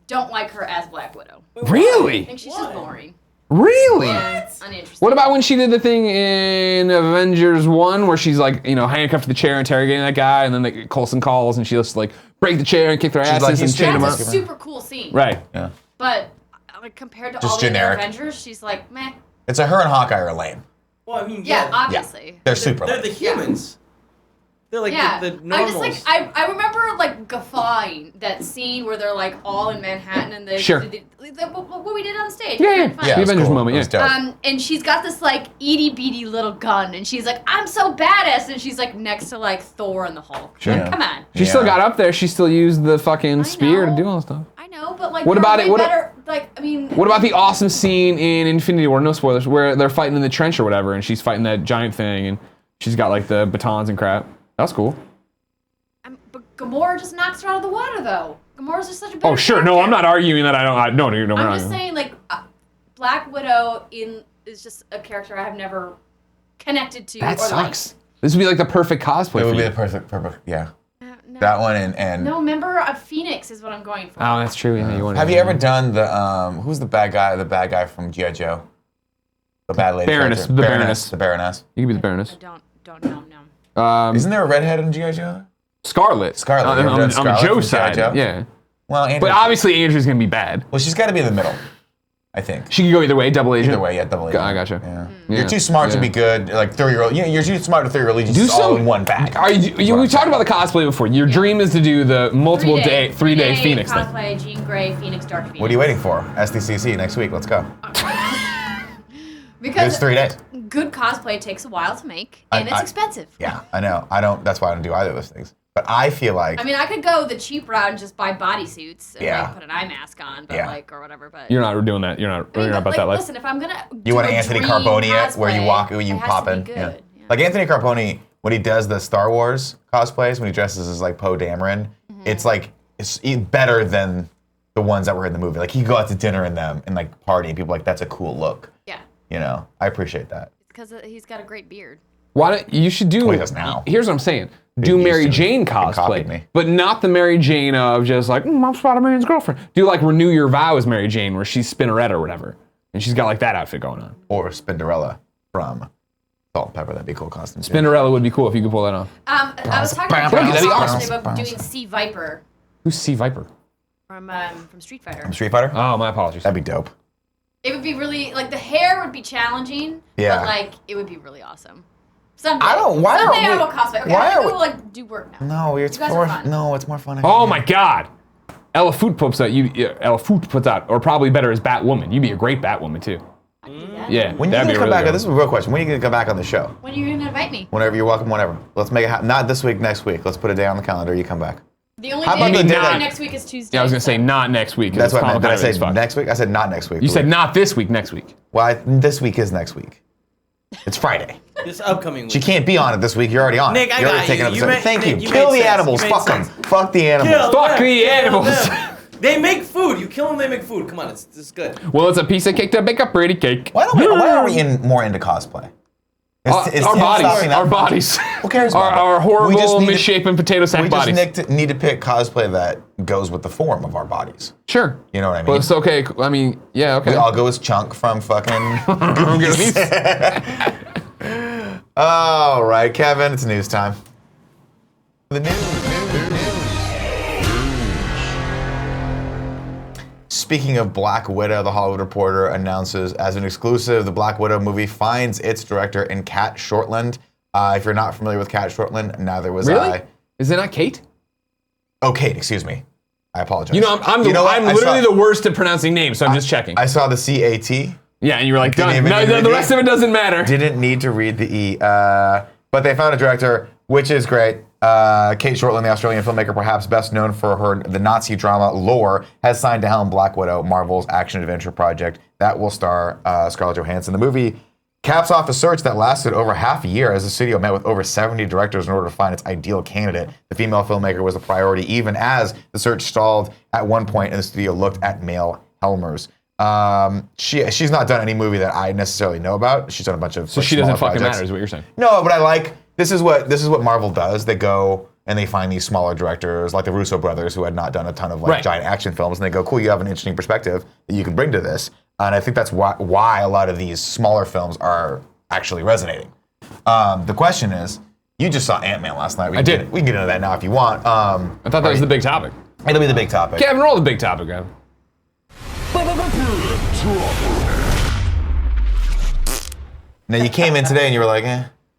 S4: Don't like her as Black Widow. I
S2: Really?
S4: think she's just boring.
S2: Really?
S4: Uninteresting.
S2: What about when she did the thing in Avengers 1 where she's like, you know, handcuffed to the chair interrogating that guy, and then like, Coulson calls and she just like break the chair and kick their asses
S1: like,
S2: and
S1: "He's
S2: chain them up.
S4: That's a super cool scene.
S2: Right.
S1: Yeah.
S4: But like compared to
S1: Just
S4: all the
S1: generic.
S4: other Avengers, she's like meh.
S1: It's a her and Hawkeye are lame.
S3: Well, I mean,
S4: Yeah,
S3: yeah.
S4: obviously.
S1: They're super
S3: They're
S1: lame.
S3: the humans. They're like
S4: Yeah,
S3: the
S4: I'm
S3: normals.
S4: just like I remember like guffawing that scene where they're like all in Manhattan and they
S2: Sure.
S4: what we did on stage.
S2: Yeah,
S4: It was
S2: yeah.
S4: really fun.
S1: Yeah,
S2: The
S1: it was
S2: Avengers
S1: cool.
S2: moment,
S1: It was
S2: yeah.
S1: dope.
S4: And she's got this like itty bitty little gun, and she's like, "I'm so badass," and she's like next to like Thor and the Hulk.
S2: Sure.
S4: Like, come on.
S2: She still
S1: Yeah.
S2: got up there. She still used the fucking spear to
S4: know.
S2: do all that stuff.
S4: I know, but like,
S2: What
S4: they're
S2: about it?
S4: way
S2: What-
S4: better. Like, I mean,
S2: What about the awesome scene in Infinity War, no spoilers, where they're fighting in the trench or whatever, and she's fighting that giant thing, and she's got like the batons and crap. That was cool.
S4: but Gamora just knocks her out of the water, though. Gamora's just such a.
S2: Oh,
S4: better
S2: sure. No,
S4: character.
S2: I'm not arguing that I don't. No, we're
S4: I'm
S2: not
S4: just
S2: arguing.
S4: saying, like, Black Widow is just a character I have never connected to.
S2: That
S4: or
S2: sucks. This would be like the perfect cosplay
S1: It
S2: for
S1: would be
S2: you.
S1: the perfect, yeah.
S4: Liked. No,
S1: That one and
S4: No, remember Phoenix is what I'm going for.
S2: Oh, that's true. Yeah, you want.
S1: have you ever done the who's the bad guy? The bad guy from G.I. Joe. The bad lady.
S2: Baroness,
S1: character.
S2: the Baroness.
S1: The Baroness.
S2: You could be the Baroness.
S4: Don't know.
S1: Isn't there a redhead in G.I. Joe?
S2: Scarlet.
S1: Scarlet. You ever
S2: On
S1: done
S2: the
S1: Scarlet
S2: Joe
S1: from G.I.
S2: side.
S1: Joe?
S2: Yeah.
S1: Well, Andrew,
S2: But obviously, Andrew's gonna be bad.
S1: well, she's got to be in the middle, I think.
S2: She could go either way. Double agent.
S1: Either way, yeah, double agent.
S2: I gotcha.
S1: Yeah.
S2: Yeah.
S1: You're too smart to
S2: Yeah.
S1: be good. Like 30-year-old. You're too smart to 30-year-old. You
S2: Do
S1: just all
S2: some
S1: in one bag.
S2: Are you, we talked about the cosplay before. Your dream is to do the multiple three-day Phoenix thing.
S4: cosplay, Jean Grey, Phoenix, Dark Phoenix.
S1: What are you waiting for? SDCC next week. Let's go.
S4: Because
S1: It's 3 days.
S4: good cosplay takes a while to make,
S1: I-
S4: and it's
S1: I-
S4: expensive.
S1: Yeah, I know. I don't. That's why I don't do either of those things. But I feel like
S4: I mean, I could go the cheap route and just buy bodysuits and
S1: Yeah.
S4: like put an eye mask on, but
S1: Yeah.
S4: like or whatever. But
S2: You're not doing that. You're not.
S4: I mean,
S2: You're not
S4: but,
S2: about that life.
S4: Listen, if I'm gonna
S1: you want
S4: do
S1: an
S4: a
S1: Anthony
S4: dream
S1: Carboni it, where you
S4: cosplay,
S1: walk, where you
S4: it has
S1: pop
S4: to
S1: in.
S4: be
S1: Yeah.
S4: good. Yeah.
S1: Like Anthony Carboni, when he does the Star Wars cosplays, when he dresses as like Poe Dameron,
S4: Mm-hmm.
S1: it's like it's better than the ones that were in the movie. Like he go out to dinner in them and like party, and people are like, that's a cool look.
S4: Yeah,
S1: You know, I appreciate that.
S4: because he's got a great beard.
S2: Why don't you should do?
S1: Well, he does now.
S2: Here's what I'm saying.
S1: He
S2: Do
S1: used
S2: Mary
S1: to.
S2: Jane
S1: Fucking copied
S2: cosplay,
S1: me.
S2: but not the Mary Jane of just like I'm Spider-Man's girlfriend. Do like Renew Your Vow as Mary Jane, where she's Spinneretta or whatever, and she's got like that outfit going on.
S1: Or Spinderella from Salt and Pepper. That'd be a cool costume. too.
S2: Spinnerella would be cool if you could pull that off.
S4: I was talking to
S2: That'd be
S4: Josh
S2: awesome.
S4: yesterday about doing Sea Viper
S2: Who's Sea Viper?
S4: from Street Fighter.
S1: From Street Fighter.
S2: Oh, my apologies.
S1: That'd be dope.
S4: It would be really like the hair would be challenging,
S1: Yeah.
S4: but like it would be really awesome. Someday.
S1: I don't- why
S4: Someday
S1: are
S4: I
S1: we-
S4: will cosplay. Okay,
S1: why
S4: I have
S1: are
S4: to go
S1: we-
S4: like do work now.
S1: No, it's
S4: You guys
S1: more.
S4: are fun.
S1: No, it's more fun.
S2: Oh my God. Ella Foot puts out. Ella Foot puts out, or probably better as Batwoman. You'd be a great Batwoman too.
S4: I can do that.
S2: Yeah.
S1: When you
S2: that'd
S1: gonna
S2: be
S1: come
S2: really
S1: back?
S2: good.
S1: This is a real question. When are you gonna come back on the show?
S4: When are you gonna invite me?
S1: Whenever you're welcome. Whenever. Let's make it happen. Not this week. Next week. Let's put a day on the calendar. You come back.
S4: The only
S1: How about
S4: day
S1: the day
S4: not
S1: that-
S4: next week is Tuesday.
S2: Yeah, I was gonna
S4: so-
S2: say not next week. 'cause
S1: That's
S2: it's
S1: what I meant. Did I
S2: complicated
S1: say
S2: as fuck.
S1: next week? I said not next week.
S2: You said not this week. Next week.
S1: Well, this week is next week. It's Friday.
S3: This upcoming week.
S1: She can't be on it this week. You're already on.
S3: Nick, I
S1: You're already
S3: got
S1: taking
S3: you.
S1: up
S3: You
S1: the-
S3: made-
S1: Thank
S3: Nick,
S1: you.
S3: you
S1: Kill
S3: made
S1: the
S3: sense.
S1: animals.
S3: You made
S1: Fuck them.
S3: sense.
S1: Fuck the animals.
S3: Kill
S2: Fuck
S3: them,
S2: the
S3: kill
S2: animals.
S3: them. They make food. You kill them, they make food. Come on, it's this is good.
S2: Well, it's a piece of cake to bake a pretty cake.
S1: Why are we more into cosplay? Is
S2: Our
S1: Tim
S2: bodies.
S1: stopping that?
S2: Our bodies.
S1: Who cares
S2: Our,
S1: about
S2: our
S1: that? We just
S2: horrible,
S1: need to-
S2: misshapen potato sack
S1: We
S2: bodies.
S1: just need to pick cosplay that goes with the form of our bodies.
S2: Sure.
S1: You know what I mean?
S2: Well, it's okay. I mean, yeah, okay.
S1: We all go as Chunk from fucking
S2: Goonies.
S1: All right, Kevin, it's news time. The news. speaking of Black Widow, The Hollywood Reporter announces as an exclusive, the Black Widow movie finds its director in Cate Shortland. If you're not familiar with Cate Shortland, neither was
S2: Really?
S1: I.
S2: Is it not Kate?
S1: Oh, Kate, excuse me. I apologize.
S2: You know, I'm literally the worst at pronouncing names, so I'm just checking.
S1: I saw the CAT.
S2: Yeah, and you were like,
S1: Didn't
S2: done.
S1: even
S2: No,
S1: need to read
S2: the
S1: the
S2: rest
S1: E.
S2: of it doesn't matter.
S1: Didn't need to read the E. But they found a director, which is great. Cate Shortland, the Australian filmmaker, perhaps best known for the Nazi drama Lore, has signed to helm Black Widow, Marvel's action-adventure project that will star Scarlett Johansson. The movie caps off a search that lasted over half a year as the studio met with over 70 directors in order to find its ideal candidate. The female filmmaker was a priority even as the search stalled at one point and the studio looked at male helmers. She's not done any movie that I necessarily know about. She's done a bunch of
S2: So she doesn't fucking matter, is what you're saying.
S1: No, but I like this is what Marvel does. They go and they find these smaller directors like the Russo brothers who had not done a ton of
S2: Right.
S1: giant action films, and they go, cool, you have an interesting perspective that you can bring to this. And I think that's why a lot of these smaller films are actually resonating. The question is, you just saw Ant-Man last night.
S2: I did.
S1: We can get into that now if you want.
S2: I thought that was the big topic.
S1: It'll be the big topic.
S2: Kevin, roll the big topic, Kevin.
S1: Now you came in today and you were like,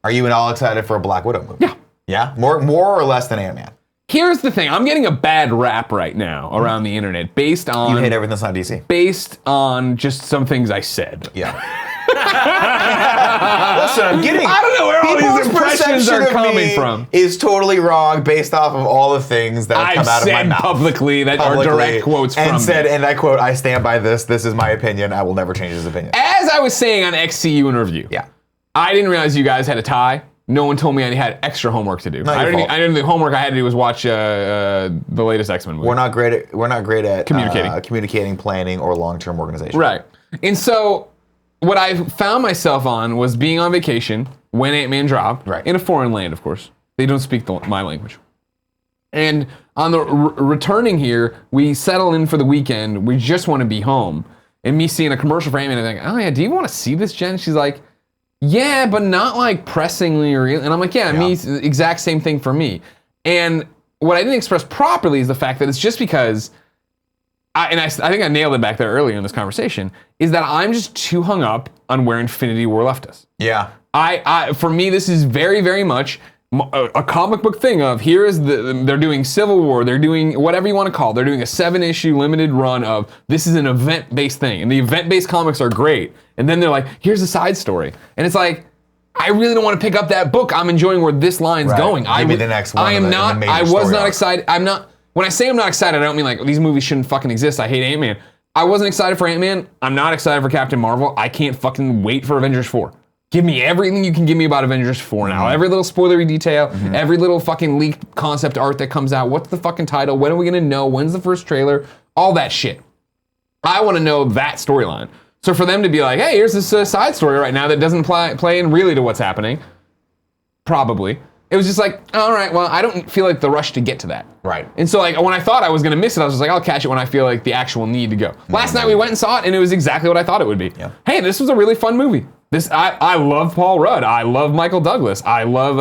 S1: are you all excited for a Black Widow movie?
S2: Yeah.
S1: Yeah? More or less than Ant-Man?
S2: Here's the thing. I'm getting a bad rap right now around the internet based
S1: You
S2: on
S1: hate everything that's not DC.
S2: based on just some things I said.
S1: Yeah. Listen, I'm getting.
S2: I don't know where all
S1: people's
S2: these impressions
S1: perception
S2: are
S1: of
S2: coming
S1: me
S2: from.
S1: Is totally wrong based off of all the things that have
S2: I've
S1: come out of my
S2: said
S1: mouth.
S2: publicly that are direct quotes from
S1: and said,
S2: me.
S1: and I quote, I stand by this. This is my opinion. I will never change this opinion.
S2: As I was saying on XCU in review,
S1: Yeah.
S2: I didn't realize you guys had a tie. No one told me I had extra homework to do.
S1: Not
S2: I
S1: your
S2: didn't.
S1: fault.
S2: I didn't. The homework I had to do was watch the latest X-Men movie.
S1: We're not great at
S2: Communicating.
S1: planning, or long-term organization.
S2: Right. And so what I found myself on was being on vacation when Ant-Man dropped,
S1: Right.
S2: in a foreign land, of course. They don't speak my language. And on the returning here, we settle in for the weekend. We just want to be home. And me seeing a commercial for Ant-Man, I'm like, oh yeah, do you want to see this, Jen? She's like, yeah, but not like pressingly or... And I'm like, yeah, me, exact same thing for me. And what I didn't express properly is the fact that it's just because... I think I nailed it back there earlier in this conversation, is that I'm just too hung up on where Infinity War left us.
S1: Yeah.
S2: For me, this is very, very much a comic book thing of they're doing Civil War, they're doing whatever you want to call it. They're doing a 7-issue limited run of this is an event-based thing. And the event-based comics are great. And then they're like, here's a side story. And it's like, I really don't want to pick up that book. I'm enjoying where this line's
S1: Right.
S2: going.
S1: Give me the next one
S2: I
S1: in
S2: am
S1: the
S2: not,
S1: major
S2: I was
S1: story
S2: not
S1: arc.
S2: excited. I'm not, when I say I'm not excited, I don't mean like these movies shouldn't fucking exist. I hate Ant-Man. I wasn't excited for Ant-Man. I'm not excited for Captain Marvel. I can't fucking wait for Avengers 4. Give me everything you can give me about Avengers 4 now. Every little spoilery detail, every little fucking leaked concept art that comes out. What's the fucking title? When are we gonna know? When's the first trailer? All that shit. I want to know that storyline. So for them to be like, hey, here's this side story right now that doesn't play in really to what's happening, probably. It was just like, all right, well, I don't feel like the rush to get to that.
S1: Right.
S2: And so like when I thought I was gonna miss it, I was just like, I'll catch it when I feel like the actual need to go. Last night we went and saw it and it was exactly what I thought it would be.
S1: Yeah.
S2: Hey, this was a really fun movie. I love Paul Rudd. I love Michael Douglas. I love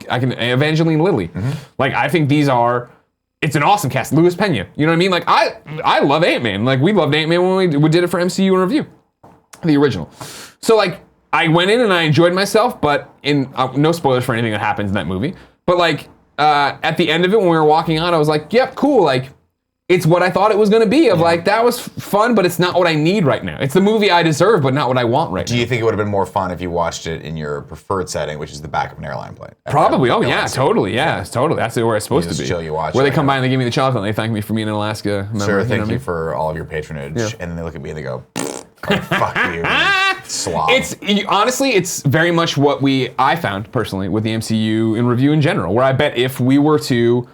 S2: Evangeline Lilly. Like I think it's an awesome cast. Louis Pena. You know what I mean? Like I love Ant-Man. Like we loved Ant-Man when we did it for MCU in review. The original. So like I went in and I enjoyed myself, but in no spoilers for anything that happens in that movie. But like at the end of it, when we were walking out, I was like, "Yep, cool." Like it's what I thought it was going to be. Of like that was fun, but it's not what I need right now. It's the movie I deserve, but not what I want right now.
S1: Do you think it would have been more fun if you watched it in your preferred setting, which is the back of an airline plane?
S2: Probably. Oh yeah, totally. Yeah, totally. That's where it's supposed
S1: just
S2: to be.
S1: chill, you watch
S2: where
S1: it,
S2: they come by and they give me the chocolate and they thank me for being in Alaska. Remember,
S1: Sure,
S2: you know
S1: thank
S2: what I
S1: you
S2: mean?
S1: for all of your patronage.
S2: Yeah.
S1: And then they look at me and they go, oh, fuck you, slob.
S2: Honestly, it's very much what I found personally with the MCU in review in general, where I bet if we were to,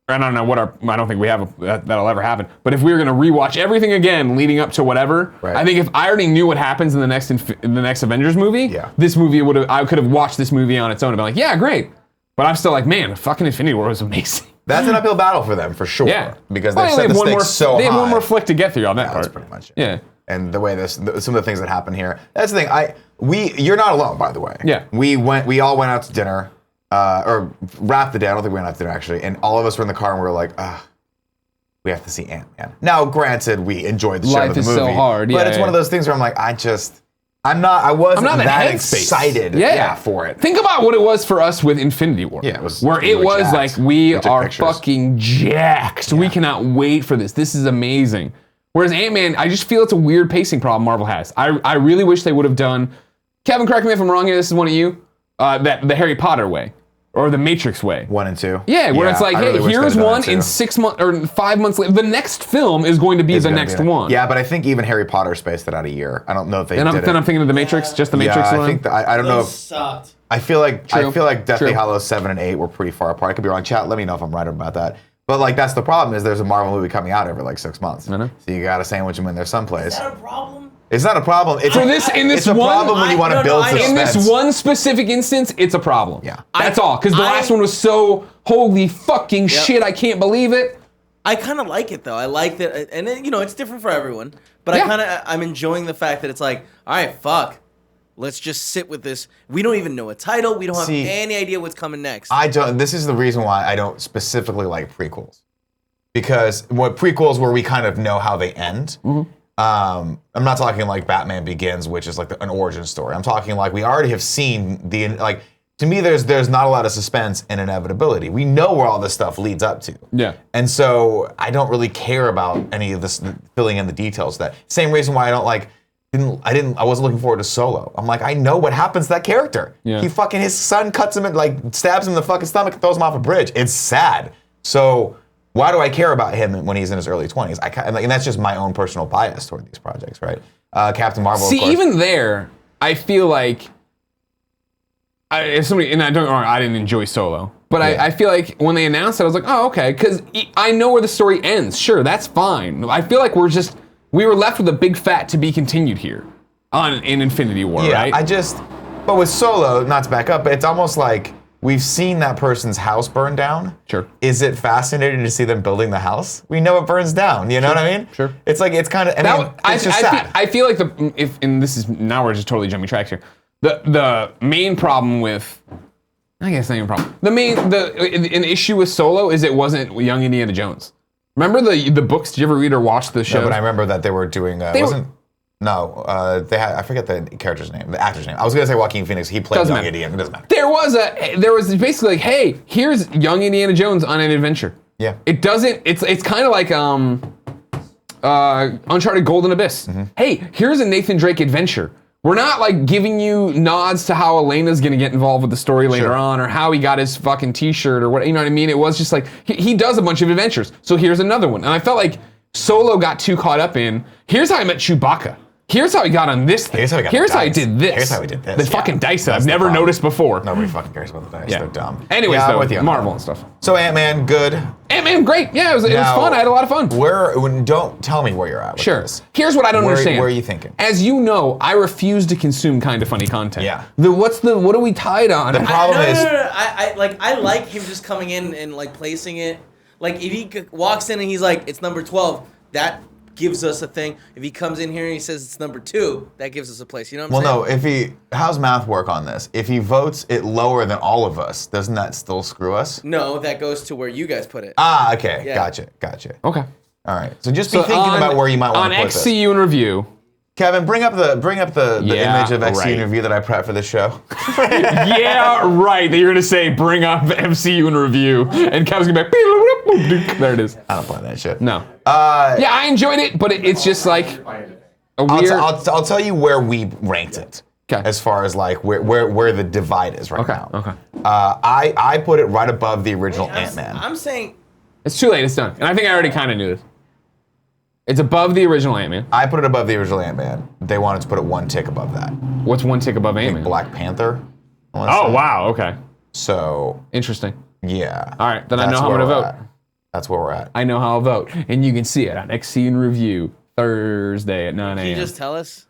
S2: I don't know I don't think we have that'll ever happen, but if we were going to rewatch everything again leading up to whatever,
S1: Right.
S2: I think if I already knew what happens in the next Avengers movie, this movie I could have watched this movie on its own and been like, yeah, great. But I'm still like, man, fucking Infinity War was amazing.
S1: That's an uphill battle for them, for sure.
S2: Yeah.
S1: Because
S2: Well,
S1: they've set the stakes so high.
S2: They have one more flick to get through on that part.
S1: That's pretty much it.
S2: Yeah.
S1: And the way some of the things that happen here. That's the thing. You're not alone, by the way.
S2: Yeah.
S1: We all went out to dinner, or wrapped the day. I don't think we went out to dinner actually. And all of us were in the car and we were like, we have to see Ant-Man. Now, granted, we enjoyed the show
S2: Life
S1: of the
S2: is
S1: movie,
S2: so hard.
S1: but
S2: Yeah,
S1: it's
S2: yeah.
S1: one of those things where I'm like, I wasn't
S2: in
S1: that
S2: headspace.
S1: excited for it.
S2: Think about what it was for us with Infinity War.
S1: Yeah, it was
S2: where
S1: really
S2: it was
S1: jacked.
S2: like, we
S1: took
S2: are
S1: pictures.
S2: fucking jacked. We cannot wait for this. This is amazing. Whereas Ant-Man, I just feel it's a weird pacing problem Marvel has. I really wish they would have done, Kevin, correct me if I'm wrong here, this is one of you, the Harry Potter way. Or the Matrix way.
S1: 1 and 2.
S2: Yeah, where it's like,
S1: I
S2: hey,
S1: really wish
S2: here's
S1: they'd done
S2: one
S1: that
S2: in
S1: too.
S2: 6 months or 5 months later. The next film is going to be
S1: It's
S2: the
S1: gonna
S2: next
S1: be
S2: one.
S1: Yeah, but I think even Harry Potter spaced it out a year. I don't know if they
S2: Then
S1: did
S2: I'm
S1: it.
S2: thinking of the Matrix, just the Matrix
S1: I
S2: one.
S1: think I don't know.
S3: Those
S1: If,
S3: sucked.
S1: I feel like
S2: True.
S1: Deathly
S2: True.
S1: Hallows 7 and 8 were pretty far apart. I could be wrong. Chat, let me know if I'm right about that. But like that's the problem is there's a Marvel movie coming out every like 6 months.
S2: I know.
S1: So you gotta sandwich them in there someplace.
S3: Is that a problem?
S1: It's not a problem. It's
S2: For this- in this
S1: it's a
S2: one-
S1: problem when you want to
S3: No,
S1: build
S3: I know.
S1: suspense.
S2: In this one specific instance, it's a problem.
S1: Yeah.
S2: That's all. Because the last one was so, holy fucking shit, I can't believe it.
S3: I kind of like it though. I like that, and then, it's different for everyone. But
S2: Yeah.
S3: I'm enjoying the fact that it's like, all right, fuck, let's just sit with this. We don't even know a title. We don't have
S1: See,
S3: any idea what's coming next.
S1: I don't. This is the reason why I don't specifically like prequels, because what prequels where we kind of know how they end. I'm not talking like Batman Begins, which is like an origin story. I'm talking like we already have seen the like. To me, there's not a lot of suspense and inevitability. We know where all this stuff leads up to.
S2: Yeah.
S1: And so I don't really care about any of this filling in the details. That same reason why I don't like. I wasn't looking forward to Solo. I'm like, I know what happens to that character.
S2: Yeah.
S1: His son cuts him and like stabs him in the fucking stomach and throws him off a bridge. It's sad. So why do I care about him when he's in his early 20s? And that's just my own personal bias toward these projects, right? Captain Marvel.
S2: See,
S1: of course.
S2: even there, I feel like, if somebody, and I don't get me wrong, I didn't enjoy Solo. But
S1: Yeah.
S2: I feel like when they announced it, I was like, oh, okay. Because I know where the story ends. Sure, that's fine. I feel like we were left with a big fat to be continued here in Infinity War,
S1: Yeah,
S2: right?
S1: but with Solo, not to back up, but it's almost like we've seen that person's house burn down.
S2: Sure.
S1: Is it fascinating to see them building the house? We know it burns down. You know what I mean?
S2: Sure.
S1: It's like it's kind of. It's just
S2: I
S1: sad.
S2: I feel like and this is now we're just totally jumping tracks here. The main problem with, I guess not even a problem. An issue with Solo is it wasn't young Indiana Jones. Remember the books? Did you ever read or watch the show?
S1: No, but I remember that they were doing. I forget the character's name, the actor's name. I was gonna say Joaquin Phoenix. He played
S2: Doesn't
S1: young
S2: matter.
S1: Indiana. It doesn't matter.
S2: There was basically like, hey, here's young Indiana Jones on an adventure.
S1: Yeah.
S2: It doesn't. It's kind of like Uncharted Golden Abyss.
S1: Mm-hmm.
S2: Hey, here's a Nathan Drake adventure. We're not like giving you nods to how Elena's gonna get involved with the story later
S1: Sure.
S2: on, or how he got his fucking T-shirt, or what. You know what I mean? It was just like he does a bunch of adventures. So here's another one, and I felt like Solo got too caught up in. Here's how I met Chewbacca. Here's how he got on this thing.
S1: Here's how he got
S2: Here's
S1: the
S2: how he
S1: dice.
S2: did this.
S1: Here's how he did this,
S2: The
S1: yeah.
S2: fucking dice that
S1: That's
S2: I've
S1: the
S2: never
S1: problem.
S2: noticed before.
S1: Nobody fucking cares about the dice.
S2: Yeah.
S1: They're dumb.
S2: Anyways,
S1: yeah, I'm
S2: though,
S1: with you on
S2: Marvel
S1: that.
S2: and stuff.
S1: So Ant-Man, good.
S2: Ant-Man, great. Yeah, it was
S1: Now,
S2: fun. I had a lot of fun.
S1: Don't tell me where you're at with
S2: Sure.
S1: this.
S2: Here's what I don't
S1: Where-
S2: understand.
S1: where are you thinking?
S2: As you know, I refuse to consume kind of funny content.
S1: Yeah.
S2: What are we tied on?
S1: The problem
S3: No.
S1: is,
S3: I like him just coming in and like placing it. Like if he walks in and he's like, it's number 12, that gives us a thing. If he comes in here and he says it's number 2, that gives us a place. You know what I'm saying?
S1: how's math work on this? If he votes it lower than all of us, doesn't that still screw us?
S3: No, that goes to where you guys put it.
S1: Ah, okay.
S3: Yeah.
S1: Gotcha.
S2: Okay.
S1: All right. So just be thinking about where you might want to
S2: on
S1: put this.
S2: XCU in review.
S1: Kevin, bring up the
S2: Yeah,
S1: image of XCU
S2: right.
S1: review that I prepped for this show.
S2: Yeah, right. That you're gonna say bring up MCU in review, and Kevin's gonna be like, there it is.
S1: I don't play that shit.
S2: No. Yeah, I enjoyed it, but it's just like a weird.
S1: I'll tell you where we ranked it.
S2: 'Kay.
S1: As far as like where the divide is right
S2: Okay,
S1: now.
S2: okay.
S1: I put it right above the original Ant-Man.
S3: I'm saying
S2: It's too late. It's done. And I think I already kind of knew this. It's above the original Ant-Man.
S1: I put it above the original Ant-Man. They wanted to put it one tick above that.
S2: What's one tick above Ant-Man?
S1: Black Panther. I wanna
S2: Oh
S1: say.
S2: wow. Okay.
S1: So
S2: Interesting.
S1: yeah.
S2: All right, then I
S1: That's
S2: know how I'm
S1: where
S2: gonna
S1: we're
S2: vote.
S1: at. That's where we're at.
S2: I know how I'll vote, and you can see it on XC in Review Thursday at 9
S3: can you
S2: a.m.
S3: just tell us?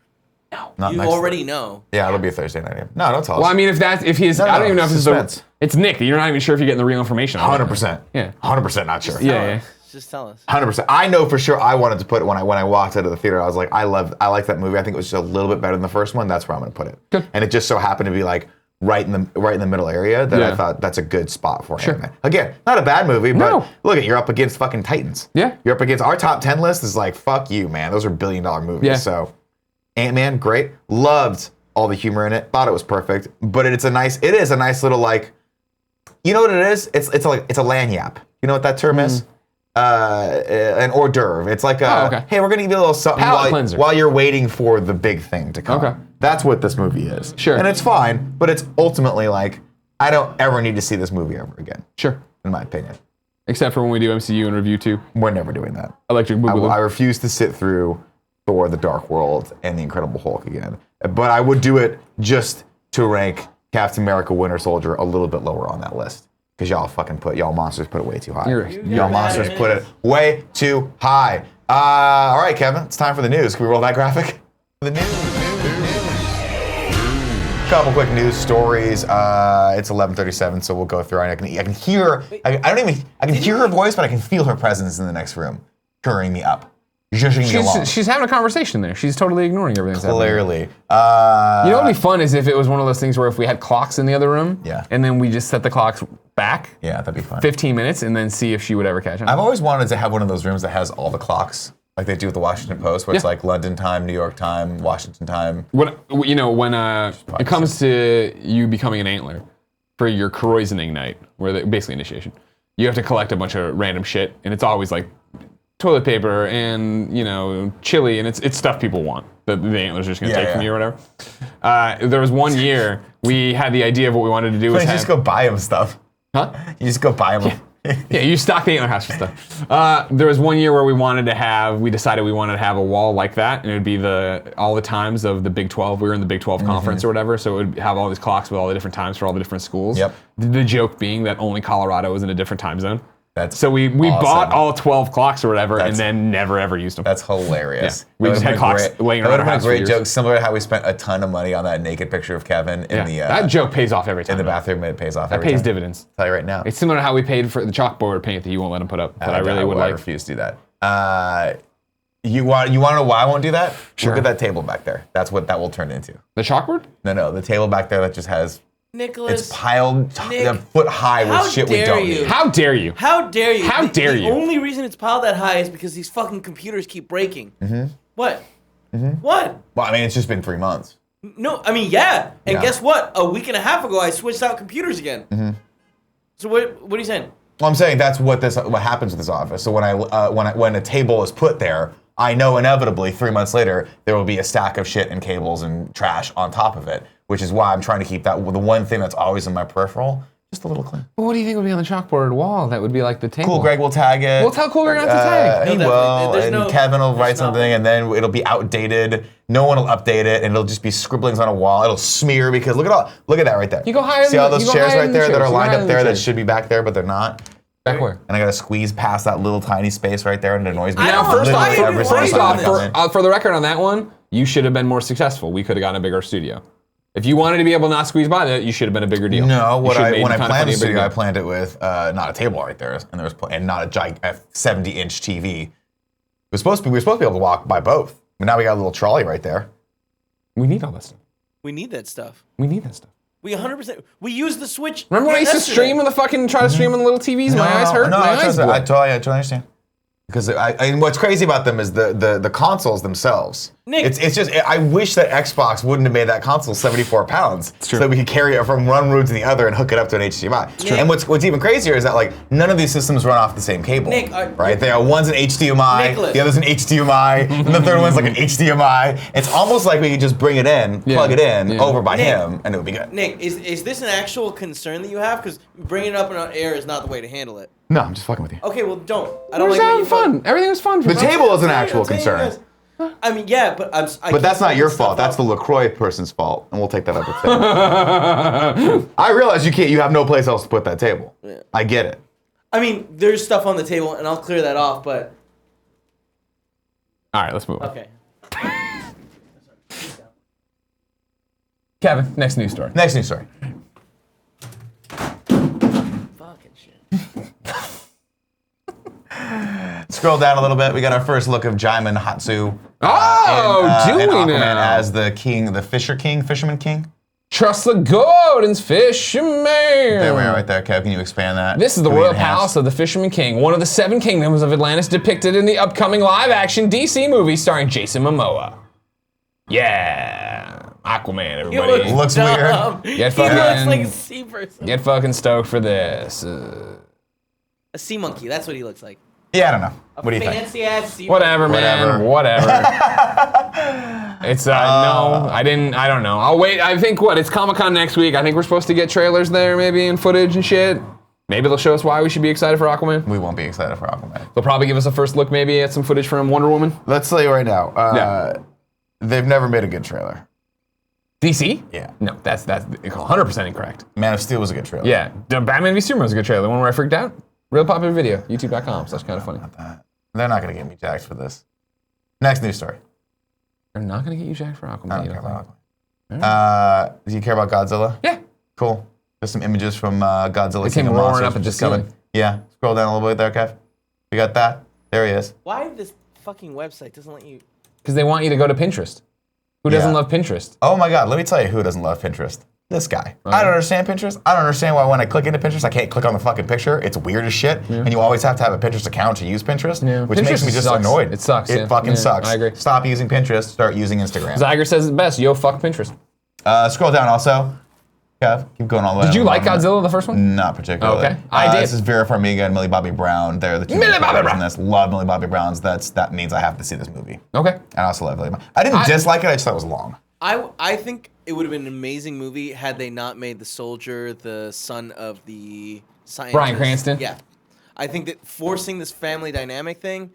S1: Not
S3: You
S1: next-
S3: already know.
S1: Yeah, it'll be a Thursday night. No, don't tell us.
S2: Well, I mean, if he's,
S1: No,
S2: I don't
S1: no,
S2: even know if
S1: suspense.
S2: it's Nick. You're not even sure if you're getting the real information. on it.
S1: 100%.
S2: Yeah.
S1: 100% not sure.
S2: Yeah.
S3: Just tell us.
S1: 100%. I know for sure I wanted to put it when I walked out of the theater. I was like, I like that movie. I think it was just a little bit better than the first one. That's where I'm going to put it.
S2: Good.
S1: And it just so happened to be like right in the middle area that I
S2: Yeah.
S1: thought that's a good spot for
S2: Sure.
S1: him. Again, not a bad movie, but
S2: No.
S1: look, you're up against fucking Titans.
S2: Yeah.
S1: You're up against our top 10 list is like, fuck you, man. Those are $1 billion movies.
S2: Yeah.
S1: So Ant-Man, great. Loved all the humor in it. Thought it was perfect. But it is a nice little like, you know what it is? It's a lagniappe. You know what that term is? An hors d'oeuvre. It's like
S2: okay.
S1: hey, we're gonna give you a little something
S2: Palate cleanser.
S1: while you're waiting for the big thing to come.
S2: Okay.
S1: That's what this movie is.
S2: Sure.
S1: And it's fine, but it's ultimately like, I don't ever need to see this movie ever again,
S2: Sure.
S1: in my opinion.
S2: Except for when we do MCU and review 2.
S1: We're never doing that.
S2: Electric
S1: I
S2: Boogaloo.
S1: refuse to sit through Thor: The Dark World and The Incredible Hulk again. But I would do it just to rank Captain America: Winter Soldier a little bit lower on that list. Because y'all monsters put it way too high. Y'all monsters put it way too high. All right, Kevin, it's time for the news. Can we roll that graphic? The news. Couple quick news stories. It's 11:37, so we'll go through. I can hear. I can hear her voice, but I can feel her presence in the next room, hurrying me up, zhuzhing me along.
S2: She's having a conversation there. She's totally ignoring everything that's happening.
S1: Clearly.
S2: You know what would be fun is if it was one of those things where if we had clocks in the other room,
S1: Yeah.
S2: and then we just set the clocks back
S1: Yeah, that'd be fun.
S2: 15 minutes and then see if she would ever catch on.
S1: I've always wanted to have one of those rooms that has all the clocks, like they do with the Washington Post, where it's
S2: Yeah.
S1: like London time, New York time, Washington time.
S2: When it comes to you becoming an antler for your Kroisening night, basically initiation, you have to collect a bunch of random shit, and it's always like toilet paper and chili, and it's stuff people want that the antlers are just gonna take from you or whatever. There was one year we had the idea of what we wanted to do was
S1: You just go buy them stuff.
S2: huh?
S1: You just go buy them.
S2: Yeah, you stock the antler house for stuff. There was one year where we decided we wanted to have a wall like that, and it would be all the times of the Big 12. We were in the Big 12 conference or whatever, so it would have all these clocks with all the different times for all the different schools.
S1: Yep.
S2: The joke being that only Colorado was in a different time zone.
S1: That's
S2: So we
S1: awesome.
S2: bought all 12 clocks or whatever, and
S1: That's-
S2: then never ever used them.
S1: That's hilarious.
S2: Yeah. We
S1: That
S2: just
S1: would've
S2: had
S1: been
S2: clocks
S1: great.
S2: laying
S1: That
S2: around
S1: would
S2: our
S1: have
S2: house
S1: been a
S2: for
S1: great
S2: years.
S1: joke, similar to how we spent a ton of money on that naked picture of Kevin in
S2: That joke pays off every time.
S1: in the bathroom. It pays off.
S2: That
S1: every
S2: pays
S1: time.
S2: dividends.
S1: I'll tell you right now.
S2: It's similar to how we paid for the chalkboard paint that you won't let him put up. That I really would like.
S1: refuse to do that. You want to know why I won't do that?
S2: Sure.
S1: Look at that table back there. That's what that will turn into.
S2: The chalkboard?
S1: No, the table back there that just has
S3: Nicholas.
S1: it's piled
S3: Nick,
S1: a foot high
S3: how
S1: with shit we
S3: dare
S1: don't
S3: you.
S1: need.
S2: How dare you?
S3: How dare you?
S2: How dare you?
S3: The only reason it's piled that high is because these fucking computers keep breaking. Mm-hmm. What? Mm-hmm. What?
S1: Well, I mean, it's just been 3 months.
S3: No, I mean, yeah. And
S1: Yeah.
S3: guess what? A week and a half ago, I switched out computers again. Mm-hmm. So what are you saying?
S1: Well, I'm saying that's what happens with this office. So when a table is put there, I know inevitably 3 months later there will be a stack of shit and cables and trash on top of it, which is why I'm trying to keep that the one thing that's always in my peripheral just a little clean.
S2: Well, what do you think would be on the chalkboard wall? That would be like the table.
S1: Cool, Greg will tag it.
S2: We'll tell Cool Greg not to tag.
S1: He
S3: No,
S1: will,
S3: definitely. There's
S1: and
S3: no-
S1: Kevin will write
S3: there's no-
S1: something, and then it'll be outdated. No one will update it, and it'll just be scribblings on a wall. It'll smear because look at that right there.
S2: You go higher
S1: See
S2: than
S1: all
S2: the-
S1: those
S2: you go
S1: chairs
S2: higher
S1: right
S2: than the
S1: there that
S2: chairs.
S1: are
S2: You go
S1: lined
S2: higher
S1: up
S2: than
S1: there
S2: the
S1: that
S2: chairs.
S1: should be back there, but they're not.
S2: Back where?
S1: And I gotta squeeze past that little tiny space right there, and it annoys me.
S3: I don't
S2: Now, first
S3: know why
S2: off,
S3: you
S1: Every
S3: do
S1: single
S2: first
S1: time
S2: off,
S1: I come in.
S2: for the record on that one, you should have been more successful. We could have gotten a bigger studio. If you wanted to be able to not squeeze by that, you should have been a bigger deal.
S1: No,
S2: You
S1: when
S2: should have
S1: I
S2: made kind of
S1: planned
S2: funny
S1: the
S2: a big
S1: studio,
S2: deal.
S1: I planned it with not a table right there, and not a 70-inch TV. We were supposed to be able to walk by both, but now we got a little trolley right there.
S2: We need all that stuff.
S3: We need that stuff.
S2: We need that stuff.
S3: We 100%. We use the Switch.
S2: Remember when I used to
S3: yesterday.
S2: stream on the fucking try to stream on the little TVs? My eyes hurt.
S1: No,
S2: My
S1: I
S2: eyes
S1: totally
S2: bled.
S1: understand. Because and what's crazy about them is the consoles themselves.
S3: Nick.
S1: It's just I wish that Xbox wouldn't have made that console 74 pounds
S2: true.
S1: so that we could carry it from one room to the other and hook it up to an HDMI.
S3: true.
S1: And what's even crazier is that like none of these systems run off the same cable.
S3: Nick,
S1: right? They are one's an HDMI,
S3: Nicholas.
S1: the other's an HDMI, and the third one's like an HDMI. It's almost like we could just bring it in,
S2: Yeah.
S1: plug it in
S2: Yeah.
S1: over by
S3: Nick.
S1: him, and it would be good.
S3: Nick, is this an actual concern that you have? Because bringing it up on air is not the way to handle it.
S1: No, I'm just fucking with you.
S3: Okay, well, don't. I
S2: We're
S3: don't
S2: just
S3: like what
S2: having
S3: you
S2: fun. Everything was fun. For
S1: The
S2: us.
S1: table is an
S3: I'm
S1: actual
S3: telling you
S1: concern.
S3: guys. I mean, yeah, but
S1: But that's not your fault. That's the LaCroix person's fault, and we'll take that up with them. I realize you have no place else to put that table.
S3: Yeah.
S1: I get it.
S3: I mean, there's stuff on the table, and I'll clear that off. But
S2: All right, let's move on.
S3: okay.
S2: Kevin, next news story.
S1: Next news story.
S3: Fucking shit.
S1: Scroll down a little bit. We got our first look of Jaimin Hatsu.
S2: Oh,
S1: in
S2: doing
S1: Aquaman
S2: it
S1: as the king, the Fisherman King.
S2: trust the Gordons, Fisherman.
S1: There we are right there, Kev. Can you expand that?
S2: This is the
S1: Can we
S2: royal
S1: enhance?
S2: palace of the Fisherman King, one of the 7 kingdoms of Atlantis depicted in the upcoming live-action DC movie starring Jason Momoa. Yeah, Aquaman, everybody.
S1: Looks
S3: dumb.
S1: weird.
S2: Get
S3: He looks
S2: fucking,
S3: like a sea person.
S2: get fucking stoked for this.
S3: A sea monkey. That's what he looks like.
S1: Yeah, I don't know. What do you think?
S3: Fancy ass sea
S2: Whatever, man. Whatever. It's no, I don't know. I'll wait. I think it's Comic-Con next week. I think we're supposed to get trailers there, maybe, and footage and shit. Maybe they'll show us why we should be excited for Aquaman.
S1: We won't be excited for Aquaman.
S2: They'll probably give us a first look, maybe, at some footage from Wonder Woman.
S1: Let's tell you right now.
S2: Yeah.
S1: They've never made a good trailer.
S2: DC?
S1: Yeah.
S2: No, that's 100% incorrect.
S1: Man of Steel was a good trailer.
S2: Yeah, the Batman v Superman was a good trailer. The one where I freaked out. Real popular video. YouTube.com/kindafunny.
S1: They're not going to get me jacked for this. Next news story.
S2: They're not gonna get you jacked for Aquaman.
S1: I don't
S2: you
S1: care
S2: don't
S1: about
S2: think?
S1: Aquaman. Do you care about Godzilla?
S2: Yeah.
S1: Cool. There's some images from Godzilla.
S2: It came
S1: King of
S2: roaring
S1: Monsters,
S2: up at
S1: which
S2: the
S1: is coming.
S2: ceiling.
S1: Yeah. Scroll down a little bit there, Kev. We got that. There he is.
S3: Why this fucking website doesn't let you?
S2: Because they want you to go to Pinterest. Who doesn't
S1: Yeah.
S2: love Pinterest?
S1: Oh my God. Let me tell you who doesn't love Pinterest. This guy. I don't understand Pinterest. I don't understand why when I click into Pinterest, I can't click on the fucking picture. It's weird as shit. And you always have to have a Pinterest account to use Pinterest,
S2: Yeah.
S1: which
S2: Pinterest
S1: makes me just
S2: sucks.
S1: annoyed.
S2: It sucks,
S1: It
S2: yeah.
S1: fucking
S2: Yeah,
S1: sucks.
S2: I agree.
S1: Stop using Pinterest. Start using Instagram.
S2: Zyger says it best. Yo, fuck Pinterest.
S1: Scroll down also. Kev, keep going all the way.
S2: Did you
S1: down.
S2: like Godzilla, the first one?
S1: Not particularly.
S2: Okay. I did.
S1: This is Vera Farmiga and Millie Bobby Brown. They're the two
S2: Millie
S1: main
S2: Bobby
S1: characters
S2: Brown.
S1: in this. Love Millie Bobby Brown's. That means I have to see this movie.
S2: Okay.
S1: I also love Millie Bobby. I didn't dislike it. I just thought it was long.
S3: I think it would have been an amazing movie had they not made the soldier the son of the scientist.
S2: Bryan Cranston?
S3: Yeah. I think that forcing this family dynamic thing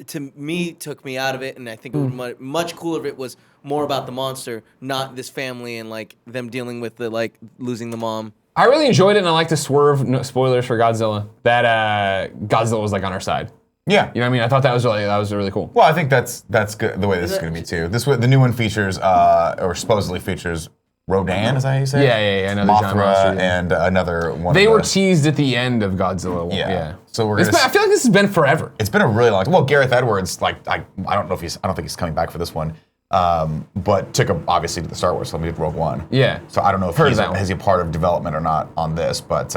S3: to me took me out of it, and I think it would much cooler if it was more about the monster, not this family and like them dealing with the like losing the mom.
S2: I really enjoyed it, and I like to swerve. No, spoilers for Godzilla. That Godzilla was like on our side.
S1: Yeah.
S2: You know what I mean? I thought that was really cool.
S1: Well, I think that's good. The way this is going to be too. The new one features or supposedly features Rodan. Is that how you say it?
S2: Yeah. Another giant monster.
S1: Mothra and another one.
S2: They
S1: of
S2: were
S1: the,
S2: teased at the end of Godzilla.
S1: Yeah. So we're
S2: I
S1: gonna.
S2: feel like this has been forever.
S1: It's been a really long time. Well, Gareth Edwards, like I don't think he's coming back for this one, but took obviously to the Star Wars film. He did Rogue One.
S2: Yeah.
S1: So I don't know if
S2: Heard of that one.
S1: is he a part of development or not on this, but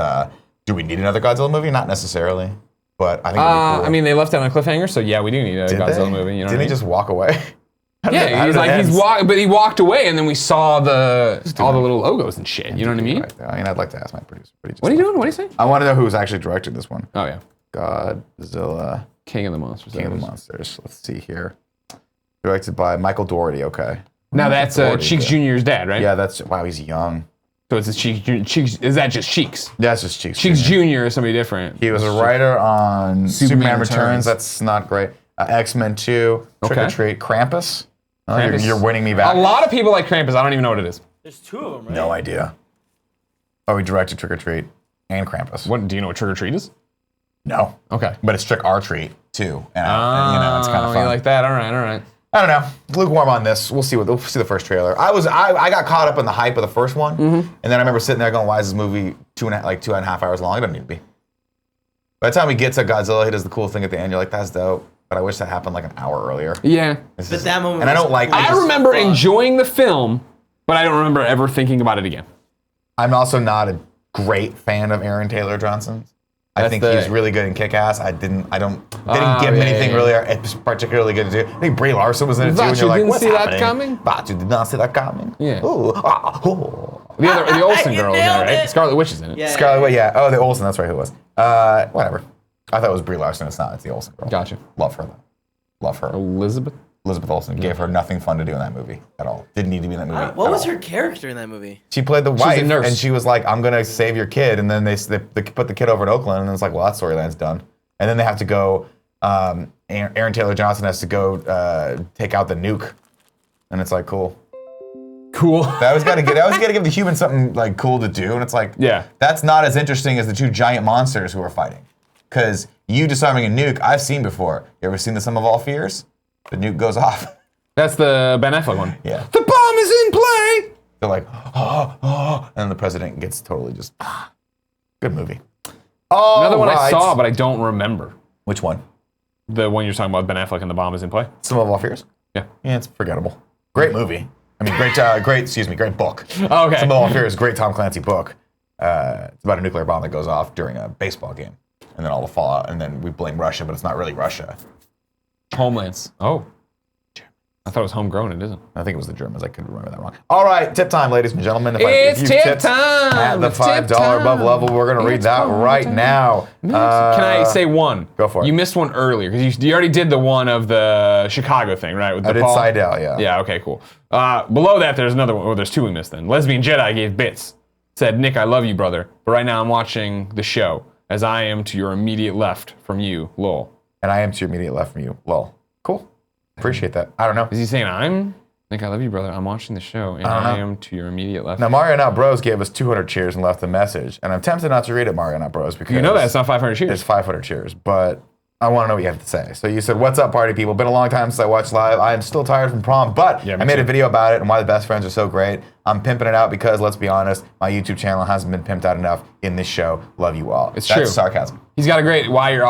S1: do we need another Godzilla movie? Not necessarily, but I think it'd be cool.
S2: I mean, they left it on a cliffhanger, so yeah, we do need a
S1: Did
S2: Godzilla
S1: they?
S2: but you know
S1: Didn't
S2: what I mean?
S1: he just walk away?
S2: Yeah, he walked away, and then we saw all the little logos and shit. You know what I mean?
S1: Right there. I mean, I'd like to ask my producer.
S2: What are you doing? What are you saying?
S1: I want to know who's actually directing this one.
S2: Oh yeah,
S1: Godzilla,
S2: King of the Monsters.
S1: King of the Monsters. Let's see here. Directed by Michael Dougherty. Okay.
S2: Now that's Cheeks Jr.'s dad, right?
S1: Yeah, wow. He's young.
S2: So it's Cheeks. Is that just Cheeks?
S1: Yeah, it's just Cheeks.
S2: Cheeks Jr. is somebody different.
S1: He was a writer on Superman
S2: Returns.
S1: Returns. That's not great. X-Men 2, Trick or
S2: Okay.
S1: Treat, Krampus. Oh,
S2: Krampus.
S1: You're winning me back.
S2: A lot of people like Krampus. I don't even know what it is.
S3: There's two of them, right?
S1: No idea. Oh, he directed Trick or Treat and Krampus.
S2: What do you know? What Trick or Treat is?
S1: No.
S2: Okay.
S1: But it's Trick or Treat too, and it's kind of fun.
S2: You like that? All right.
S1: I don't know. Lukewarm on this. We'll see the first trailer. I got caught up in the hype of the first one, and then I remember sitting there going, "Why is this movie 2.5 hours long? It doesn't need to be." By the time he gets to Godzilla, he does the cool thing at the end. You're like, "That's dope," but I wish that happened like an hour earlier.
S2: Yeah.
S3: But that moment.
S1: And I
S3: was
S1: don't like.
S3: cool.
S2: I
S3: just
S2: remember
S3: fun.
S2: enjoying the film, but I don't remember ever thinking about it again.
S1: I'm also not a great fan of Aaron Taylor Johnson. I
S2: That's
S1: think
S2: the-
S1: he's really good in Kick-Ass. They didn't give him
S2: yeah,
S1: anything
S2: yeah.
S1: really particularly good to do. I think Brie Larson was in it too,
S2: Thought
S1: and
S2: you
S1: you're like,
S2: didn't
S1: what's
S2: see that
S1: happening?
S2: coming?
S1: Thought you did not see that coming?
S2: Yeah.
S1: Ooh, ooh.
S2: The Olsen
S3: You
S2: girl was in it,
S3: nailed
S2: right?
S3: it.
S2: Scarlet Witch is in it.
S3: Yeah.
S1: Scarlet Witch, yeah. Oh, the Olsen, that's right, who it was. Whatever. I thought it was Brie Larson. It's not. It's the Olsen girl.
S2: Gotcha.
S1: Love her, though. Love her.
S2: Elizabeth?
S1: Elizabeth Olsen gave her nothing fun to do in that movie at all. Didn't need to be in that movie.
S3: What
S1: at
S3: was
S1: all.
S3: her character in that movie?
S1: She played the
S2: was a
S1: wife,
S2: nurse.
S1: and she was like, "I'm gonna save your kid," and then they put the kid over in Oakland, and it's like, "Well, that storyline's done." And then they have to go. Aaron Taylor Johnson has to go take out the nuke, and it's like, cool.
S2: Cool.
S1: I always gotta give the human something like cool to do, and it's like,
S2: Yeah.
S1: that's not as interesting as the two giant monsters who are fighting, because you disarming a nuke I've seen before. You ever seen the Sum of All Fears? The nuke goes off.
S2: That's the Ben Affleck one.
S1: Yeah.
S2: The bomb is in play!
S1: They're like, and then the president gets totally just, good movie. Oh,
S2: Another one I
S1: right.
S2: saw, but I don't remember.
S1: Which one?
S2: The one you're talking about, Ben Affleck and the bomb is in play?
S1: Some of All Fears?
S2: Yeah.
S1: Yeah, it's forgettable. Great movie. I mean, great book.
S2: Oh, okay.
S1: Some of All Fear is a great Tom Clancy book. It's about a nuclear bomb that goes off during a baseball game. And then all the fallout, and then we blame Russia, but it's not really Russia.
S2: Homelands. Oh. I thought it was homegrown. It isn't.
S1: I think it was the Germans. I could remember that wrong. All right, tip time, ladies and gentlemen.
S2: It's
S1: if
S2: tip
S1: tipped
S2: time.
S1: At the
S2: It's tip
S1: $5 above
S2: time.
S1: level, we're going to read
S2: It's
S1: that
S2: time.
S1: right now.
S2: Can I say one?
S1: Go for it.
S2: You missed one earlier because you already did the one of the Chicago thing, right? With
S1: I did
S2: Paul?
S1: Seidel, yeah.
S2: Yeah, okay, cool. Below that, there's another one. Oh, there's two we missed then. Lesbian Jedi gave bits. Said, Nick, I love you, brother. But right now I'm watching the show as I am to your immediate left from you, lol.
S1: And I am to your immediate left from you. Lol. Cool. Appreciate that. I don't know.
S2: Is he saying I'm? Nick, I love you, brother. I'm watching the show and I am to your immediate left.
S1: Now, Mario Not Bros gave us 200 cheers and left a message. And I'm tempted not to read it, Mario Not Bros, because
S2: You know that it's not 500
S1: it's
S2: cheers. 500
S1: cheers, but I want to know what you have to say. So you said, what's up, party people? Been a long time since I watched live. I am still tired from prom, but
S2: Yeah, me
S1: I made
S2: too.
S1: a video about it and why the best friends are so great. I'm pimping it out because, let's be honest, my YouTube channel hasn't been pimped out enough in this show. Love you all.
S2: It's
S1: That's
S2: true.
S1: sarcasm.
S2: He's got a great why you're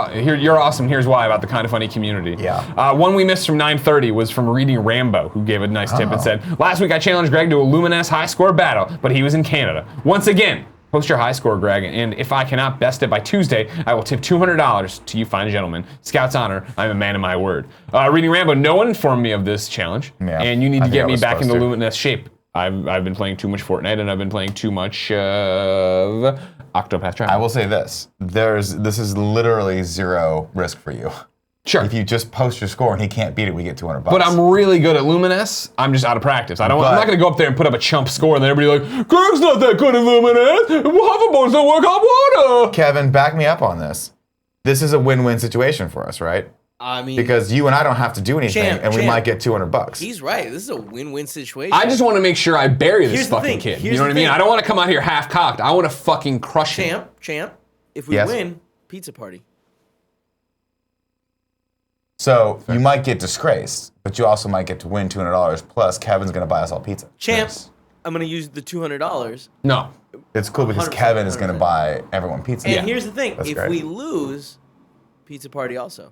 S2: awesome. Here's why about the Kind of Funny community.
S1: Yeah.
S2: One we missed from 9:30 was from Reading Rambo, who gave a nice tip and said, "Last week I challenged Greg to a Luminous high score battle, but he was in Canada. Once again, post your high score, Greg, and if I cannot best it by Tuesday, I will tip $200 to you fine gentlemen. Scout's honor. I'm a man of my word." Reading Rambo, no one informed me of this challenge,
S1: Yeah,
S2: and you need
S1: I
S2: to
S1: think I
S2: get me
S1: was
S2: back into
S1: supposed to.
S2: Luminous shape. I've been playing too much Fortnite, and I've been playing too much of Octopath Traveler.
S1: I will say this. This is literally zero risk for you.
S2: Sure.
S1: If you just post your score and he can't beat it, we get $200.
S2: But I'm really good at Luminous. I'm just out of practice. I'm not going to go up there and put up a chump score and then everybody like, Greg's not that good at Luminous. Hoverboards don't work on water.
S1: Kevin, back me up on this. This is a win-win situation for us, right?
S3: I mean,
S1: Because you and I don't have to do anything, and we might get $200.
S3: he's right. This is a win-win situation.
S2: I just want to make sure I bury this
S3: Here's the
S2: fucking
S3: thing.
S2: kid.
S3: Here's
S2: You know what
S3: the
S2: I mean?
S3: thing.
S2: I don't want to come out here half-cocked. I want to fucking crush him.
S3: Champ. If we
S1: Yes.
S3: win, pizza party.
S1: So you might get disgraced, but you also might get to win $200. Plus, Kevin's gonna buy us all pizza.
S3: Champ,
S2: Yes.
S3: I'm gonna use the $200.
S2: No.
S1: It's cool because
S3: 100%,
S1: Kevin is gonna
S3: 100%.
S1: buy everyone pizza.
S3: And here's the thing:
S1: That's
S3: if
S1: great.
S3: we lose, pizza party also.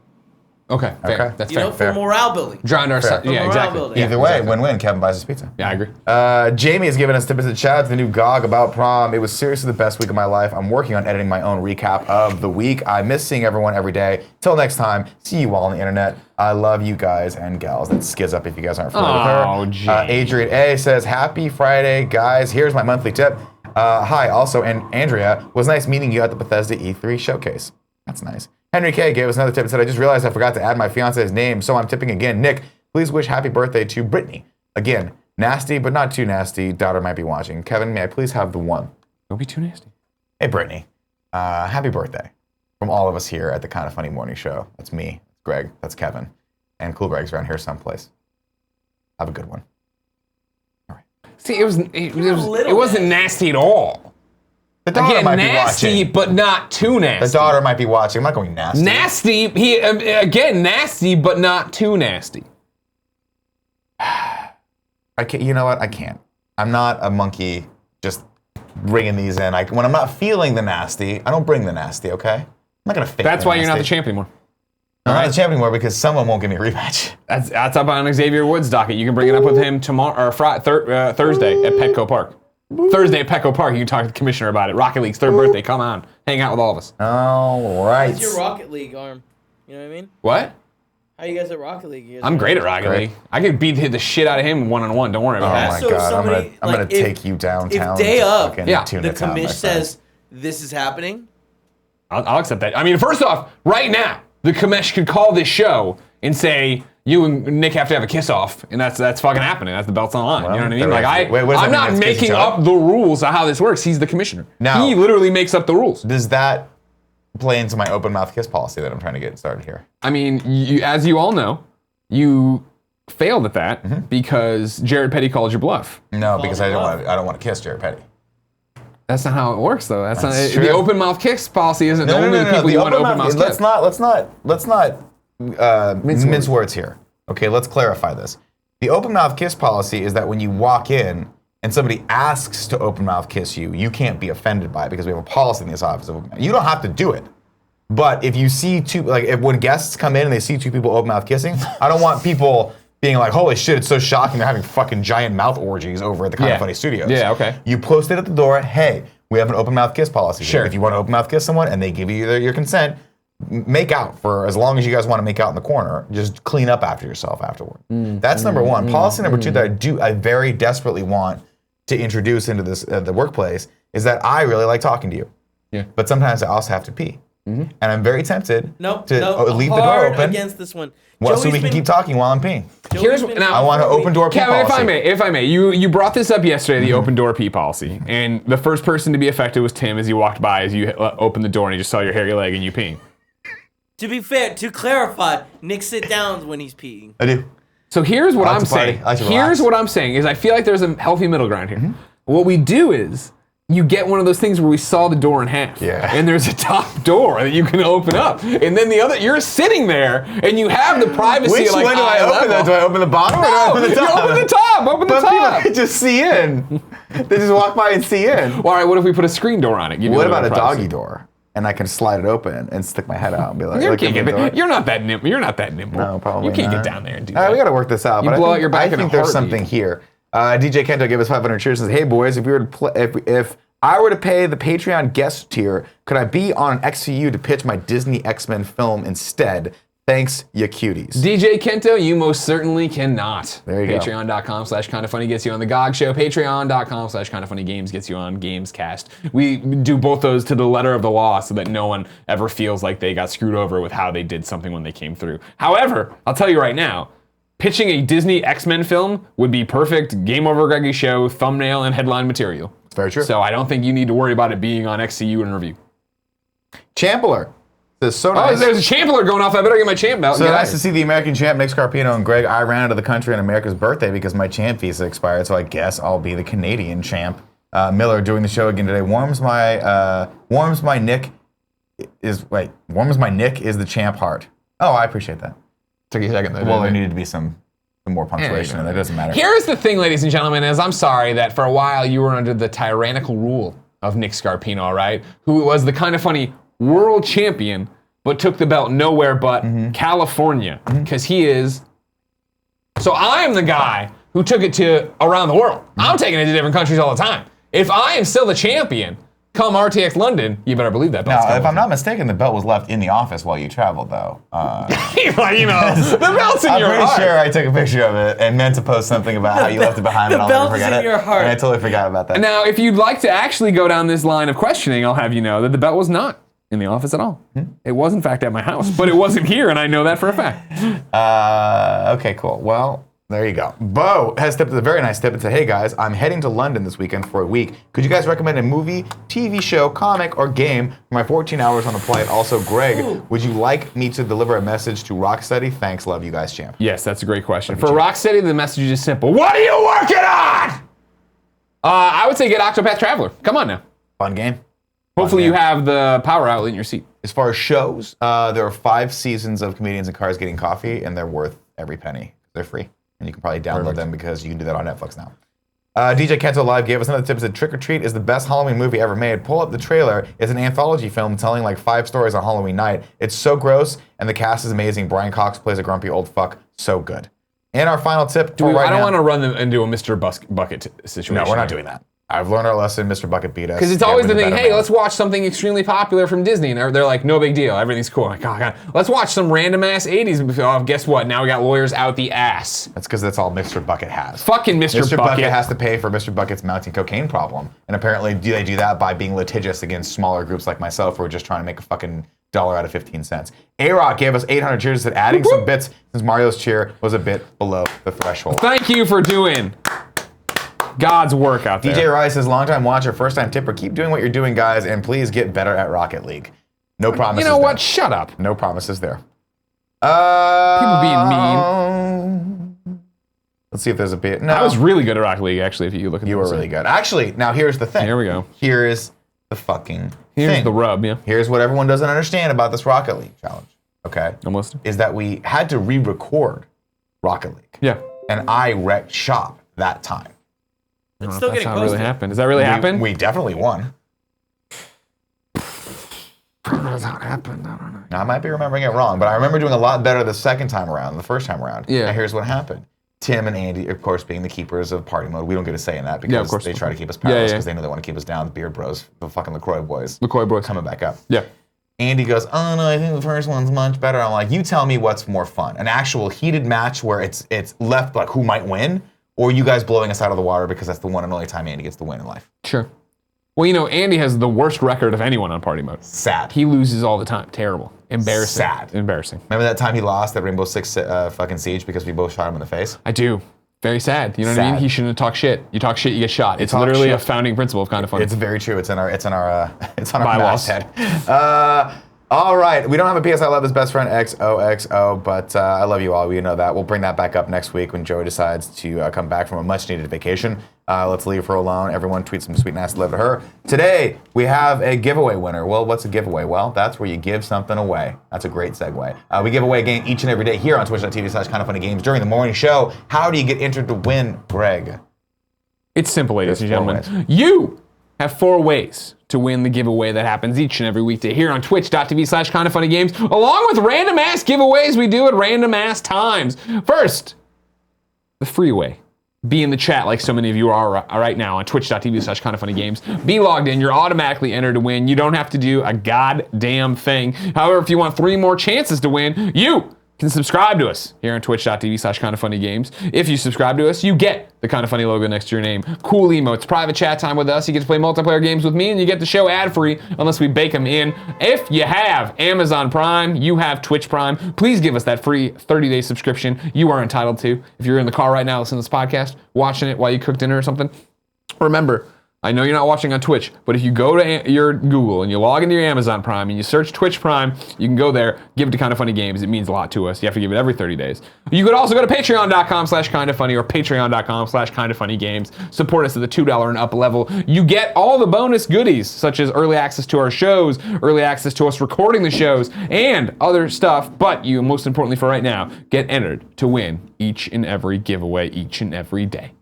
S2: Okay, fair.
S1: Okay.
S2: That's
S3: You
S2: fair.
S3: know, for morale building.
S2: Drawing our
S1: Fair.
S2: side. Yeah,
S3: morale
S2: exactly.
S3: building.
S2: Yeah,
S1: Either way,
S2: exactly.
S1: win-win. Kevin buys us pizza.
S2: Yeah, I agree.
S1: Jamie has given us tips. Shout out to the new GOG about prom. It was seriously the best week of my life. I'm working on editing my own recap of the week. I miss seeing everyone every day. Till next time, see you all on the internet. I love you guys and gals. That's Skiz Up if you guys aren't familiar
S2: Oh,
S1: with her.
S2: Jamie.
S1: Adrian A says, happy Friday, guys. Here's my monthly tip. Hi, also, and Andrea, was nice meeting you at the Bethesda E3 showcase. That's nice. Henry K gave us another tip and said, I just realized I forgot to add my fiance's name, so I'm tipping again. Nick, please wish happy birthday to Brittany. Again, nasty, but not too nasty. Daughter might be watching. Kevin, may I please have the one?
S2: Don't be too nasty.
S1: Hey, Brittany. Happy birthday. From all of us here at the Kind of Funny Morning Show. That's me, that's Greg, that's Kevin. And Cool Greg's around here someplace. Have a good one. All right.
S2: See, it wasn't nasty at all.
S1: The daughter
S2: Again,
S1: might
S2: nasty,
S1: be watching.
S2: but not too nasty.
S1: The daughter might be watching. I'm not going nasty.
S2: Nasty. Again, nasty, but not too nasty.
S1: I can't. You know what? I can't. I'm not a monkey just bringing these in. When I'm not feeling the nasty, I don't bring the nasty, okay? I'm not going to fake
S2: That's
S1: the
S2: why you're not the
S1: nasty.
S2: champ anymore.
S1: I'm not the champ anymore because someone won't give me a rematch.
S2: That's up on Xavier Woods' docket. You can bring it up with him tomorrow or Thursday at Petco Park. Thursday at Petco Park, you can talk to the commissioner about it. Rocket League's third birthday. Come on, hang out with all of us.
S1: All right.
S3: It's your Rocket League arm. You know what I mean?
S2: What?
S3: How you guys at Rocket League? You guys
S2: I'm
S3: are-
S2: great at Rocket
S1: Great.
S2: League. I could beat the shit out of him one-on-one. Don't worry about
S1: Oh
S2: that.
S1: my
S3: So
S1: god,
S3: somebody,
S1: I'm gonna
S3: like, if-
S1: take you downtown.
S3: if day
S1: to
S3: up,
S1: fucking
S2: Yeah.
S1: Tuna
S3: The
S1: Town, my
S3: commish
S1: friend.
S3: says this is happening.
S2: I'll accept that. I mean, first off, right now, the commish could call this show and say, you and Nick have to have a kiss-off, and that's fucking happening. That's the belt's on the line.
S1: Well,
S2: you know what I mean?
S1: they're
S2: Like,
S1: actually- wait, what does
S2: I'm
S1: that
S2: not
S1: mean? It's kiss
S2: making
S1: each other?
S2: up the rules of how this works. He's the commissioner.
S1: Now-
S2: He literally makes up the rules.
S1: Does that play into my open mouth kiss policy that I'm trying to get started here?
S2: I mean, as you all know, you failed at that because Jared Petty called your bluff.
S1: No, because I
S3: bluff.
S1: don't want to kiss Jared Petty.
S2: That's not how it works, though. That's not
S1: That's
S2: the
S1: true.
S2: open mouth kiss policy. Isn't only the people you want to open mouth kiss.
S1: Let's not mince words here. Okay, let's clarify this. The open mouth kiss policy is that when you walk in and somebody asks to open mouth kiss you, you can't be offended by it because we have a policy in this office. You don't have to do it. But if you see when guests come in and they see two people open mouth kissing, I don't want people being like, holy shit, it's so shocking. They're having fucking giant mouth orgies over at the Kind of Funny Studios.
S2: Yeah, okay.
S1: You post it at the door, hey, we have an open mouth kiss policy.
S2: Sure.
S1: If you want to open mouth kiss someone and they give you your consent, make out for as long as you guys want to make out in the corner. Just clean up after yourself afterward. That's number one. Policy number two that I very desperately want to introduce into this the workplace is that I really like talking to you. Yeah. But sometimes I also have to pee. And I'm very tempted to leave the door open.
S3: Against this one.
S1: Well, so we can keep talking while I'm peeing.
S2: Now,
S1: I want an open door pee
S2: Kevin,
S1: policy.
S2: if I may, you brought this up yesterday, the open door pee policy, and the first person to be affected was Tim as he walked by, as you opened the door and he just saw your hairy leg and you peeing.
S3: To be fair, to clarify, Nick sit downs when he's peeing.
S1: I do.
S2: So here's what
S1: I like
S2: I'm
S1: to party.
S2: saying.
S1: I like to
S2: Here's
S1: relax.
S2: what I'm saying is I feel like there's a healthy middle ground here. What we do is you get one of those things where we saw the door in half.
S1: Yeah.
S2: And there's a top door that you can open up. And then the other, you're sitting there and you have the privacy
S1: Which
S2: of like
S1: one do I open?
S2: level.
S1: Do I open the bottom or do I open the top?
S2: You open the top. Open the
S1: But
S2: top.
S1: people just see in. They just walk by and see in.
S2: Well, all right, what if we put a screen door on it? Give you
S1: What
S2: little
S1: about a
S2: privacy.
S1: doggy door? And I can slide it open and stick my head out and be like,
S2: You
S1: look
S2: can't
S1: at
S2: get
S1: the door.
S2: You're not that nimble. You're not that nimble.
S1: No, probably
S2: You can't
S1: not.
S2: get down there and do
S1: All right,
S2: that.
S1: we got to work this out.
S2: You
S1: but
S2: blow
S1: I
S2: out
S1: think,
S2: your back
S1: I
S2: in a
S1: think there's
S2: heartbeat.
S1: something here. DJ Kento gave us 500 cheers and says, hey boys, if we were to if I were to pay the Patreon guest tier, could I be on an XCU to pitch my Disney X-Men film instead? Thanks, you cuties.
S2: DJ Kento, you most certainly cannot.
S1: There you go.
S2: Patreon.com/kindoffunny gets you on the GOG show. Patreon.com/kindoffunnygames gets you on Gamescast. We do both those to the letter of the law so that no one ever feels like they got screwed over with how they did something when they came through. However, I'll tell you right now, pitching a Disney X-Men film would be perfect Game Over Greggy show, thumbnail, and headline material.
S1: It's very true.
S2: So I don't think you need to worry about it being on XCU and review.
S1: Champler says, so
S2: Oh,
S1: nice.
S2: there's a champler going off. I better get my champ out.
S1: So
S2: Get
S1: nice
S2: out.
S1: to see the American champ, Nick Scarpino and Greg. I ran out of the country on America's birthday because my champ visa expired, so I guess I'll be the Canadian champ. Miller doing the show again today. Warms my Nick is the champ heart. Oh, I appreciate that.
S2: Took you a second though.
S1: Well, there
S2: didn't it?
S1: needed to be some more punctuation, and that doesn't matter.
S2: Here's the thing, ladies and gentlemen, is I'm sorry that for a while you were under the tyrannical rule of Nick Scarpino, right? Who was the Kind of Funny world champion, but took the belt nowhere but California, because he is. So I'm the guy who took it to around the world. I'm taking it to different countries all the time. If I am still the champion, come RTX London, you better believe that belt's
S1: Now, if I'm not mistaken, the belt was left in the office while you traveled, though.
S2: like, you know, the belt's in
S1: I'm
S2: your
S1: pretty
S2: heart.
S1: sure I took a picture of it and meant to post something about how you left it behind,
S3: The
S1: but I'll never
S3: belt is
S1: forget
S3: in
S1: it.
S3: your heart.
S1: And I totally forgot about that.
S2: Now, if you'd like to actually go down this line of questioning, I'll have you know that the belt was not in the office at all. It was, in fact, at my house, but it wasn't here, and I know that for a fact.
S1: Okay, cool. Well, there you go. Bo has tipped a very nice tip and said, hey guys, I'm heading to London this weekend for a week. Could you guys recommend a movie, TV show, comic, or game for my 14 hours on the flight? Also, Greg, would you like me to deliver a message to Rocksteady? Thanks, love you guys, champ.
S2: Yes, that's a great question. For Rocksteady, the message is simple. What are you working on? I would say get Octopath Traveler. Come on now.
S1: Fun game.
S2: Hopefully you have the power outlet in your seat.
S1: As far as shows, there are 5 seasons of Comedians in Cars Getting Coffee, and they're worth every penny. They're free. And you can probably download them because you can do that on Netflix now. DJ Kento Live gave us another tip. Said Trick or Treat is the best Halloween movie ever made. Pull up the trailer. It's an anthology film telling like 5 stories on Halloween night. It's so gross, and the cast is amazing. Brian Cox plays a grumpy old fuck. So good. And our final tip for right
S2: I don't
S1: now.
S2: want to run them into a Mr. Bucket situation.
S1: No, we're not doing that. I've learned our lesson. Mr. Bucket beat us.
S2: Because it's
S1: Yeah,
S2: always
S1: we're
S2: the thing,
S1: better
S2: hey,
S1: man.
S2: let's watch something extremely popular from Disney. And they're like, no big deal. Everything's cool. Like, oh, God. Let's watch some random ass 80s. Oh, guess what? Now we got lawyers out the ass.
S1: That's because that's all Mr. Bucket has.
S2: Fucking Mr.
S1: Mr.
S2: Bucket.
S1: Bucket has to pay for Mr. Bucket's mounting cocaine problem. And apparently they do that by being litigious against smaller groups like myself who are just trying to make a fucking dollar out of 15 cents. A-Rock gave us 800 cheers and said adding some bits since Mario's cheer was a bit below the threshold.
S2: Thank you for doing God's work out there.
S1: DJ Rice says, longtime watcher, first time tipper, keep doing what you're doing, guys, and please get better at Rocket League. No promises
S2: You know what?
S1: there.
S2: Shut up.
S1: No promises there.
S2: People being mean.
S1: Let's see if there's a bit. No,
S2: I was really good at Rocket League, actually, if you look at
S1: you
S2: the
S1: were really good. Actually, now here's the thing.
S2: Here we go.
S1: Here's the fucking
S2: Here's
S1: thing.
S2: the rub, yeah.
S1: Here's what everyone doesn't understand about this Rocket League challenge, okay?
S2: I'm listening.
S1: Is that we had to re-record Rocket League.
S2: Yeah.
S1: And I wrecked shop that time.
S3: It's still
S2: That's
S3: getting
S2: not really
S3: posted.
S2: happened. Does that really happen?
S1: We definitely won.
S2: I don't know how it happened. I don't know.
S1: Now, I might be remembering it wrong, but I remember doing a lot better the second time around than the first time around.
S2: Yeah.
S1: And here's what happened. Tim and Andy, of course, being the keepers of party mode, we don't get a say in that because
S2: of course.
S1: they try to keep us powerless
S2: Yeah.
S1: because they know they want to keep us down. The Beard Bros, the fucking LaCroix boys.
S2: LaCroix boys.
S1: Coming back up.
S2: Yeah.
S1: Andy goes, oh no, I think the first one's much better. I'm like, you tell me what's more fun. An actual heated match where it's left like who might win, or you guys blowing us out of the water because that's the one and only time Andy gets to win in life.
S2: Sure. Well, you know, Andy has the worst record of anyone on party mode.
S1: Sad.
S2: He loses all the time. Terrible. Embarrassing.
S1: Sad.
S2: Embarrassing.
S1: Remember that time he lost at Rainbow Six fucking Siege because we both shot him in the face?
S2: I do. Very sad. You know what I mean?
S1: Sad.
S2: He shouldn't have talked shit. You talk shit, you get shot. It's
S1: talk
S2: literally
S1: shit.
S2: a founding principle of Kind of Funny.
S1: It's very true. It's on our
S2: Bylaws.
S1: masthead. All right, we don't have a PS I Love His Best Friend XOXO, but I love you all. We know that. We'll bring that back up next week when Joey decides to come back from a much-needed vacation. Let's leave her alone. Everyone tweet some sweet nasty love to her. Today, we have a giveaway winner. Well, what's a giveaway? Well, that's where you give something away. That's a great segue. We give away a game each and every day here on twitch.tv/kindoffunnygames during the morning show. How do you get entered to win, Greg?
S2: It's simple, ladies and
S1: There's 4
S2: gentlemen. You have 4 ways to win the giveaway that happens each and every weekday here on twitch.tv/kindoffunnygames, along with random ass giveaways we do at random ass times. First, the free way. Be in the chat like so many of you are right now on twitch.tv/kindoffunnygames. Be logged in. You're automatically entered to win. You don't have to do a goddamn thing. However, if you want 3 more chances to win, you can subscribe to us here on twitch.tv/kindoffunnygames. If you subscribe to us, you get the Kind of Funny logo next to your name. Cool emotes, private chat time with us. You get to play multiplayer games with me, and you get the show ad-free unless we bake them in. If you have Amazon Prime, you have Twitch Prime, please give us that free 30-day subscription you are entitled to. If you're in the car right now listening to this podcast, watching it while you cook dinner or something, remember, I know you're not watching on Twitch, but if you go to your Google and you log into your Amazon Prime and you search Twitch Prime, you can go there, give it to Kind of Funny Games. It means a lot to us. You have to give it every 30 days. You could also go to patreon.com/kindoffunny or patreon.com/kindoffunnygames. Support us at the $2 and up level. You get all the bonus goodies, such as early access to our shows, early access to us recording the shows, and other stuff. But you, most importantly for right now, get entered to win each and every giveaway each and every day.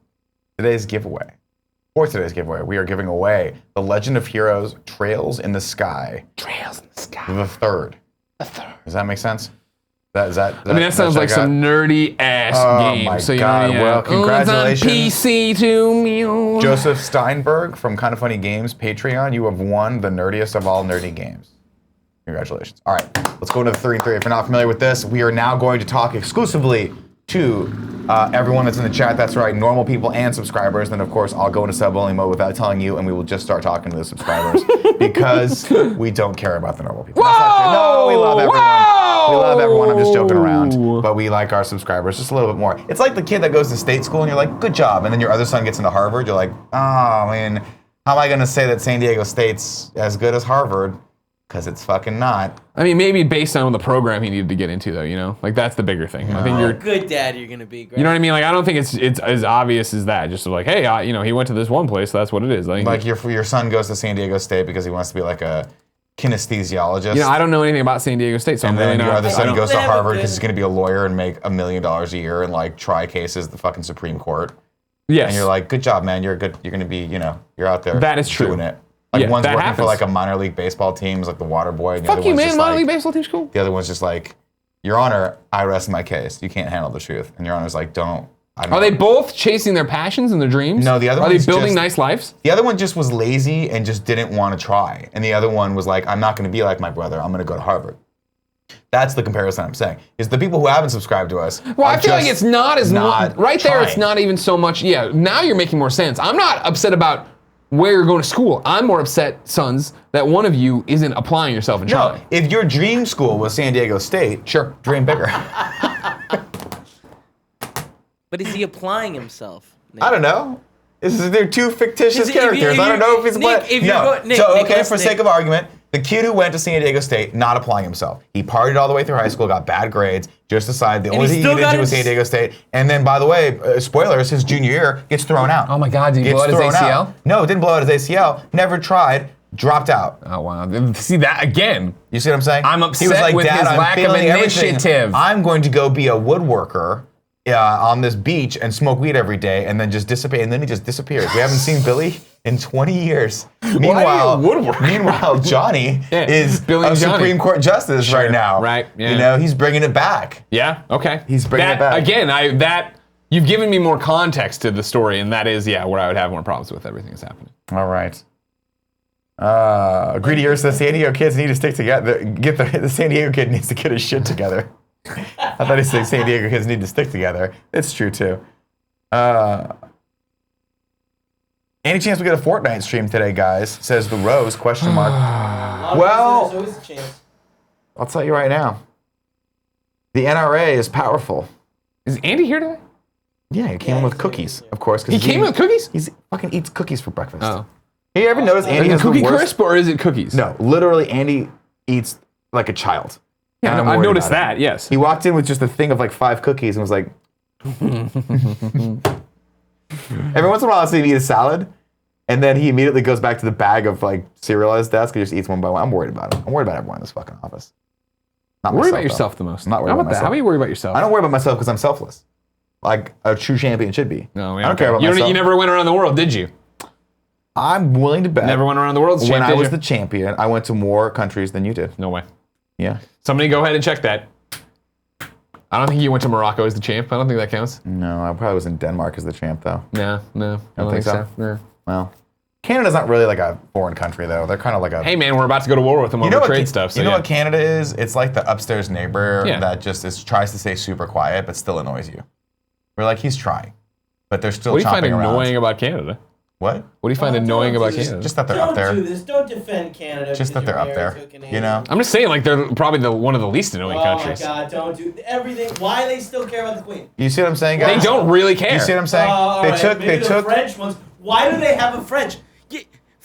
S1: Today's giveaway. For today's giveaway, we are giving away The Legend of Heroes Trails in the Sky.
S2: Trails in the sky.
S1: The third. Does that make sense? That
S2: I mean, that sounds like some nerdy ass game.
S1: my
S2: So,
S1: God.
S2: You know,
S1: Well, congratulations.
S2: It's on PC to me.
S1: Joseph Steinberg from Kind of Funny Games Patreon. You have won the nerdiest of all nerdy games. Congratulations. All right, let's go into the 3 and 3. If you're not familiar with this, we are now going to talk exclusively to everyone that's in the chat. That's right, normal people and subscribers. Then, of course, I'll go into sub-only mode without telling you, and we will just start talking to the subscribers because we don't care about the normal people. That's not true. No, we love everyone.
S2: Whoa!
S1: We love everyone. I'm just joking around. But we like our subscribers just a little bit more. It's like the kid that goes to state school, and you're like, good job. And then your other son gets into Harvard. You're like, oh, man, how am I going to say that San Diego State's as good as Harvard? Because it's fucking not.
S2: I mean, maybe based on the program he needed to get into, though, you know? Like, that's the bigger thing. I think you're...
S3: Good dad you're gonna be, Greg.
S2: You know what I mean? Like, I don't think it's as obvious as that. Just like, hey, you know, he went to this one place, so that's what it is.
S1: Like your son goes to San Diego State because he wants to be like a kinesthesiologist.
S2: You know, I don't know anything about San Diego State, so
S1: and
S2: I'm really
S1: then your
S2: not...
S1: other
S2: I
S1: son
S2: don't-
S1: goes to
S3: They have a
S1: Harvard
S3: good-
S1: because he's going to be a lawyer and make $1 million a year and like try cases at the fucking Supreme Court.
S2: Yes.
S1: And you're like, good job, man. You're good. You're going to be, you know, you're out there.
S2: That is true.
S1: Doing it. Like
S2: Yeah,
S1: one's
S2: that
S1: working for
S2: happens.
S1: like a minor league baseball team, like the water boy. And the
S2: Fuck
S1: other
S2: you,
S1: one's
S2: man.
S1: just
S2: Minor
S1: like-
S2: league baseball team's cool.
S1: The other one's just like, Your Honor, I rest my case. You can't handle the truth. And Your Honor's like, don't. I don't
S2: Are they
S1: know.
S2: both chasing their passions and their dreams?
S1: No, the other
S2: Are they
S1: one's
S2: building
S1: just-
S2: nice lives?
S1: The other one just was lazy and just didn't want to try. And the other one was like, I'm not going to be like my brother. I'm going to go to Harvard. That's the comparison I'm saying. Is the people who haven't subscribed to us.
S2: Well,
S1: are
S2: I feel like
S1: just
S2: it's not as
S1: not
S2: right there. It's
S1: trying.
S2: not even so much. Yeah, now you're making more sense. I'm not upset about where you're going to school. I'm more upset, sons, that one of you isn't applying yourself and
S1: No,
S2: trying.
S1: if your dream school was San Diego State,
S2: Sure.
S1: dream bigger.
S3: But is he applying himself? Nick?
S1: I don't know. They're two fictitious
S3: If you-
S1: characters.
S3: if
S1: I don't know if
S3: you-
S1: he's
S3: Nick, if you're
S1: no.
S3: going- Nick,
S1: So
S3: Nick,
S1: okay,
S3: listen,
S1: for sake
S3: Nick.
S1: of argument, the kid who went to San Diego State not applying himself. He partied all the way through high school, got bad grades, just decided the only
S3: he
S1: thing he
S3: still
S1: needed to
S3: got
S1: do was
S3: his-
S1: San Diego State. And then, by the way, spoilers, his junior year gets thrown out.
S2: Oh my God, did he
S1: Gets
S2: blow out his
S1: thrown
S2: ACL?
S1: out. No, didn't blow out his ACL. Never tried. Dropped out.
S2: Oh wow! See that again?
S1: You see what I'm saying?
S2: I'm
S1: he was
S2: upset
S1: like,
S2: with
S1: Dad,
S2: his
S1: I'm
S2: lack of
S1: failing everything.
S2: initiative."
S1: I'm going to go be a woodworker on this beach and smoke weed every day and then just dissipate, and then he just disappears. We haven't seen Billy in 20 years. Meanwhile, Johnny is
S2: Billy
S1: a
S2: and Johnny.
S1: Supreme Court justice right now.
S2: Right, yeah.
S1: You know, he's bringing it back.
S2: Yeah. Okay.
S1: He's bringing it back.
S2: Again, you've given me more context to the story, and that is, where I would have more problems with everything that's happening.
S1: All right. Greedy Earth says San Diego kids need to stick together. The San Diego kid needs to get his shit together. I thought he said San Diego kids need to stick together. It's true too. Any chance we get a Fortnite stream today, guys? Says the Rose, question mark. Well,
S3: there's always a chance.
S1: I'll tell you right now. The NRA is powerful.
S2: Is Andy here today?
S1: Yeah, he came in with cookies, of course.
S2: He came with cookies?
S1: He fucking eats cookies for breakfast.
S2: Oh.
S1: Hey, you ever notice Andy
S2: Is
S1: has
S2: it Cookie
S1: the worst?
S2: Crisp or is it cookies?
S1: No, literally, Andy eats like a child.
S2: Yeah,
S1: And I'm
S2: I've
S1: worried
S2: noticed
S1: about it.
S2: that, yes.
S1: He walked in with just a thing of like 5 cookies and was like. Every once in a while, I see him eat a salad, and then he immediately goes back to the bag of like cereal on his desk and just eats one by one. I'm worried about him. I'm worried about everyone in this fucking office. Not
S2: Worry
S1: myself,
S2: about
S1: though.
S2: yourself the most.
S1: I'm not worried
S2: How
S1: about
S2: about that?
S1: myself.
S2: How about you worry about yourself?
S1: I don't worry about myself because I'm selfless, like a true champion should be.
S2: No,
S1: I don't care about
S2: you
S1: myself.
S2: You never went around the world, did you?
S1: I'm willing to bet.
S2: Never went around the world.
S1: When I
S2: did
S1: was
S2: you?
S1: the champion, I went to more countries than you did.
S2: No way.
S1: Yeah.
S2: Somebody go ahead and check that. I don't think you went to Morocco as the champ. I don't think that counts.
S1: No, I probably was in Denmark as the champ though.
S2: No, I don't
S1: think so?
S2: No.
S1: Well, Canada's not really like a foreign country though. They're kind of like a.
S2: Hey man, we're about to go to war with them over trade stuff. So
S1: you know what Canada is? It's like the upstairs neighbor
S2: Yeah.
S1: that just tries to stay super quiet but still annoys you. We're like, he's trying, but they're still
S2: What do you find
S1: chomping around.
S2: annoying about Canada?
S1: What?
S2: What do you find annoying about Canada?
S1: Just that they're up there.
S3: Don't do this. Don't defend Canada.
S1: Just that
S3: because
S1: they're up
S3: you're
S1: there.
S3: married to a
S1: You
S3: Canadian.
S1: know?
S2: I'm just saying, like they're probably one of the least annoying countries.
S3: Oh my God! Don't do everything. Why they still care about the Queen?
S1: You see what I'm saying,
S2: They
S1: guys?
S2: don't really care.
S1: You see what I'm saying?
S3: All
S1: they
S3: right,
S1: took.
S3: maybe
S1: They
S3: the
S1: took.
S3: French ones. Why do they have a French?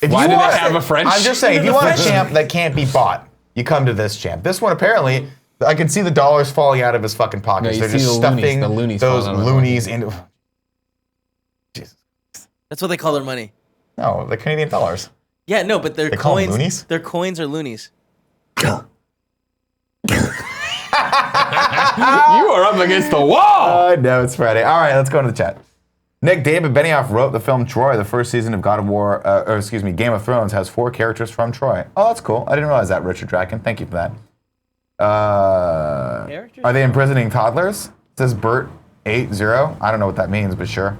S1: If
S2: Why
S1: you
S2: do they
S1: want-
S2: have a French?
S1: I'm just saying, if
S3: Even
S1: you
S3: the
S1: want a
S3: French-
S1: champ that can't be bought, you come to this champ. This one apparently, I can see the dollars falling out of his fucking pockets.
S2: you
S1: They're
S2: see
S1: just
S2: the loonies-
S1: stuffing
S2: the loonies
S1: those
S2: falling out of his
S1: loonies into. Jesus.
S3: That's what they call their money.
S1: No, the Canadian dollars.
S3: Yeah, no, but their
S1: They call 'em
S3: coins.
S1: loonies?
S3: Their coins are loonies.
S2: You are up against the wall.
S1: No, it's Friday. All right, let's go into the chat. Nick David Benioff wrote the film Troy. The first season of Game of Thrones has 4 characters from Troy. Oh, that's cool. I didn't realize that, Richard Draken. Thank you for that.
S3: Characters?
S1: Are they imprisoning toddlers? Says Bert 80. I don't know what that means, but sure.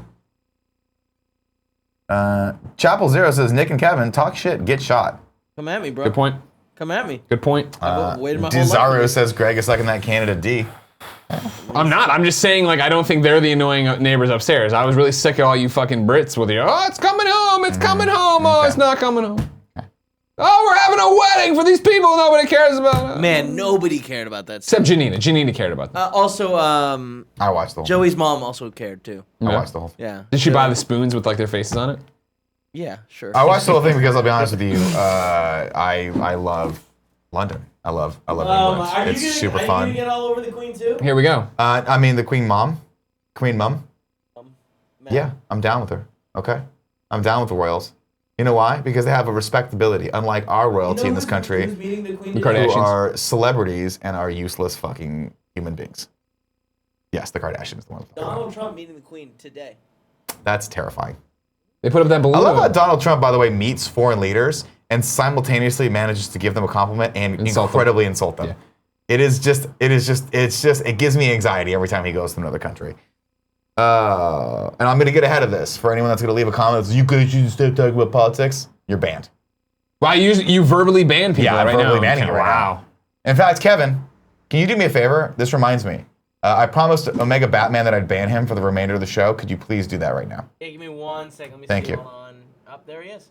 S1: Chapel Zero says Nick and Kevin talk shit, get shot.
S3: Come at me, bro.
S2: Good point.
S3: Come at me.
S2: Good point.
S3: I've waited my whole life.
S1: Dizaro
S3: for this.
S1: says Greg is sucking that Canada D.
S2: I'm not. I'm just saying, like, I don't think they're the annoying neighbors upstairs. I was really sick of all you fucking Brits with your, oh, it's coming home, it's coming home, oh, it's not coming home. Oh, we're having a wedding for these people nobody cares about.
S3: Man, nobody cared about that stuff.
S2: Except Janina. Janina cared about that.
S3: Also,
S1: I watched the whole
S3: Joey's mom also cared too.
S1: thing. I watched the whole thing.
S3: Yeah.
S2: Did she buy the spoons with, like, their faces on it?
S3: Yeah, sure.
S1: I watched the whole thing because I'll be honest with you, I love London. I love England. It's super fun.
S3: get all over the Queen too?
S2: Here we go.
S1: I mean the Queen Mum. Yeah, I'm down with her. Okay, I'm down with the royals. You know why? Because they have a respectability, unlike our royalty in this country,
S3: The Queen
S2: The
S1: who
S2: Kardashians.
S1: are celebrities and are useless fucking human beings. Yes, the Kardashians, the ones.
S3: Donald Trump meeting the Queen today.
S1: That's terrifying.
S2: They put up that balloon.
S1: I love how Donald Trump, by the way, meets foreign leaders and simultaneously manages to give them a compliment and
S2: Insult them.
S1: incredibly insult them.
S2: Yeah.
S1: It gives me anxiety every time he goes to another country. And I'm gonna get ahead of this for anyone that's gonna leave a comment that says, you guys should stop talking about politics. You're banned.
S2: Why you verbally ban people
S1: Yeah, I'm
S2: right
S1: verbally
S2: now?
S1: banning you right
S2: Wow.
S1: In fact, Kevin, can you do me a favor? This reminds me. I promised Omega Batman that I'd ban him for the remainder of the show. Could you please do that right now?
S3: Yeah, give me 1 second. Let me
S1: Thank
S3: see.
S1: you.
S3: Hold on. Up there he is.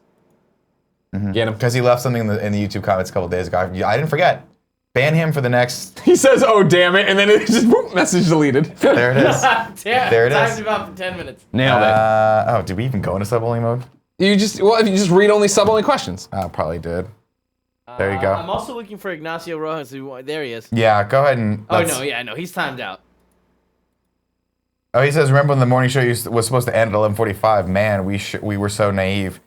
S2: Get him.
S1: Because he left something in the YouTube comments a couple days ago. I didn't forget. Ban him for the next.
S2: He says, "Oh damn it," and then it just whoop, message deleted.
S1: There it is.
S3: Damn,
S1: There it
S3: timed
S1: is.
S3: about for 10 minutes.
S2: Nailed it.
S1: Oh, did we even go into sub-only mode?
S2: If you just read only sub only questions.
S1: Oh, probably did. There you go.
S3: I'm also looking for Ignacio Rojas. There he is.
S1: Yeah, go ahead and.
S3: Oh,
S1: let's-
S3: no, yeah, no, he's timed out.
S1: Oh, he says, remember when the morning show was supposed to end at 11:45? Man, we were so naive.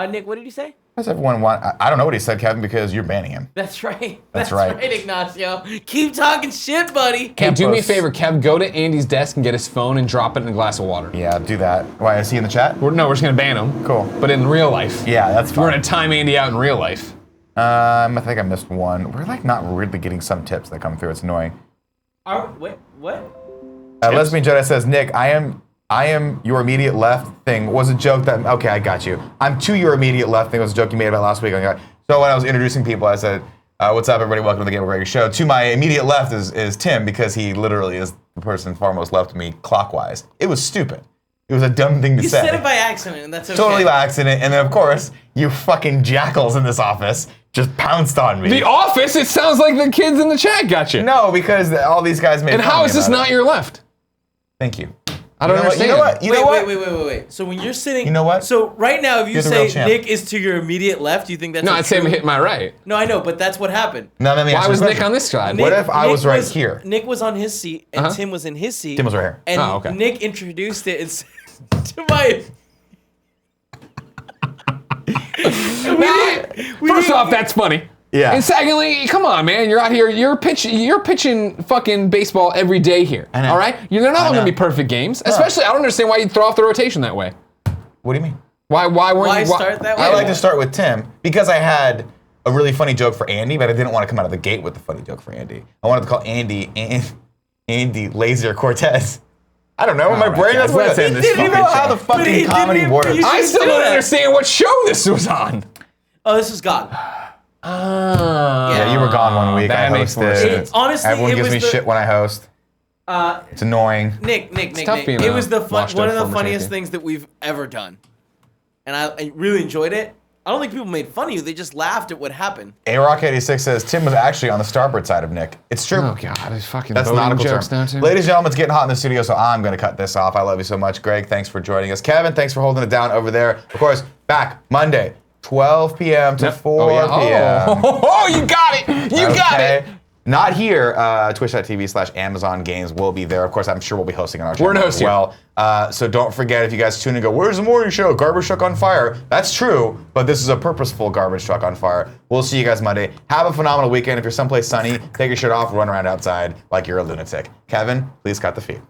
S3: Nick, what did you say?
S1: Does everyone want? I don't know what he said, Kevin, because you're banning him.
S3: That's right.
S1: That's right.
S3: Ignacio. Keep talking shit, buddy.
S2: Hey, do me a
S1: Campos.
S2: favor, Kev. Go to Andy's desk and get his phone and drop it in a glass of water.
S1: Yeah, do that. Why, is he in the chat?
S2: We're just gonna ban him.
S1: Cool.
S2: But in real life.
S1: Yeah, that's
S2: We're
S1: fine.
S2: gonna time Andy out in real life.
S1: I think I missed one. We're like not really getting some tips that come through. It's annoying.
S3: Wait, what?
S1: Lesbian Jedi says, Nick, I am your immediate left thing was a joke that, okay, I got you. I'm to your immediate left thing was a joke you made about last week. So when I was introducing people, I said, what's up, everybody? Welcome to the Game of Gregor show. To my immediate left is Tim, because he literally is the person far most left of me clockwise. It was stupid. It was a dumb thing to
S3: You
S1: say.
S3: said it by accident, and that's okay.
S1: Totally by accident. And then, of course, you fucking jackals in this office just pounced on me.
S2: The Office. It sounds like the kids in the chat got you.
S1: No, because all these guys made
S2: And
S1: fun
S2: how
S1: of
S2: is
S1: me
S2: this
S1: about
S2: not
S1: it.
S2: your left?
S1: Thank you.
S2: I don't understand.
S1: You know what? You know what?
S3: Wait. So when you're sitting,
S1: You know what?
S3: So right now, if you
S1: You're the
S3: say
S1: real champ.
S3: Nick is to your immediate left, you think that's
S2: No,
S3: a
S2: I'd say I'm
S3: true-
S2: hitting my right.
S3: No, I know, but that's what happened.
S1: No, let me
S2: Why
S1: answer
S2: was
S1: this
S2: Nick
S1: question.
S2: on this side?
S1: What if I was right here?
S3: Nick was on his seat, and
S2: Uh-huh.
S3: Tim was in his seat.
S1: Tim was right here.
S3: And
S2: Oh, okay.
S3: Nick introduced it and said to my.
S2: First off, that's funny.
S1: Yeah.
S2: And secondly, come on, man, you're out here. You're pitching fucking baseball every day here.
S1: I know.
S2: All right, they're not
S1: I
S2: all gonna
S1: know.
S2: be perfect games. Especially, I don't understand why you'd throw off the rotation that way.
S1: What do you mean?
S2: Why weren't
S3: Why
S2: you?
S3: start that way?
S1: I like to start with Tim because I had a really funny joke for Andy, but I didn't want to come out of the gate with a funny joke for Andy. I wanted to call Andy Lazier Cortez. I don't know. My
S2: right,
S1: brain
S2: guys,
S1: doesn't
S2: let's end this
S1: You know
S2: fucking
S1: how
S2: show.
S1: the
S3: But he
S1: fucking
S3: didn't
S1: comedy
S3: even-
S1: works.
S3: you
S2: I
S3: should
S2: still
S3: do
S2: don't
S3: that.
S2: understand what show this was on.
S3: Oh, this was God.
S1: Yeah, you were gone one week.
S2: That
S1: I
S2: makes more
S1: hosted.
S2: sense.
S3: Honestly,
S1: Everyone
S3: it
S1: gives
S3: was
S1: me
S3: the-
S1: shit when I host. It's annoying.
S3: Nick.
S2: tough being
S3: It
S2: a
S3: was the
S2: washed
S3: one
S2: up
S3: of the
S2: former
S3: funniest
S2: champion.
S3: things that we've ever done, and I really enjoyed it. I don't think people made fun of you; they just laughed at what happened.
S1: A-Rock86 says Tim was actually on the starboard side of Nick. It's true.
S2: Oh god, it's fucking
S1: That's
S2: voting
S1: nautical
S2: jokes
S1: term.
S2: now too.
S1: Ladies and gentlemen, it's getting hot in the studio, so I'm going to cut this off. I love you so much. Greg, thanks for joining us. Kevin, thanks for holding it down over there. Of course, back Monday, 12 p.m. to 4 p.m.
S2: Oh, you got it. You got it.
S1: Not here. Twitch.tv/Amazon Games will be there. Of course, I'm sure we'll be hosting on our channel
S2: We're gonna
S1: as
S2: host here.
S1: well. So don't forget, if you guys tune in and go, where's the morning show? Garbage truck on fire. That's true, but this is a purposeful garbage truck on fire. We'll see you guys Monday. Have a phenomenal weekend. If you're someplace sunny, take your shirt off, run around outside like you're a lunatic. Kevin, please cut the feed.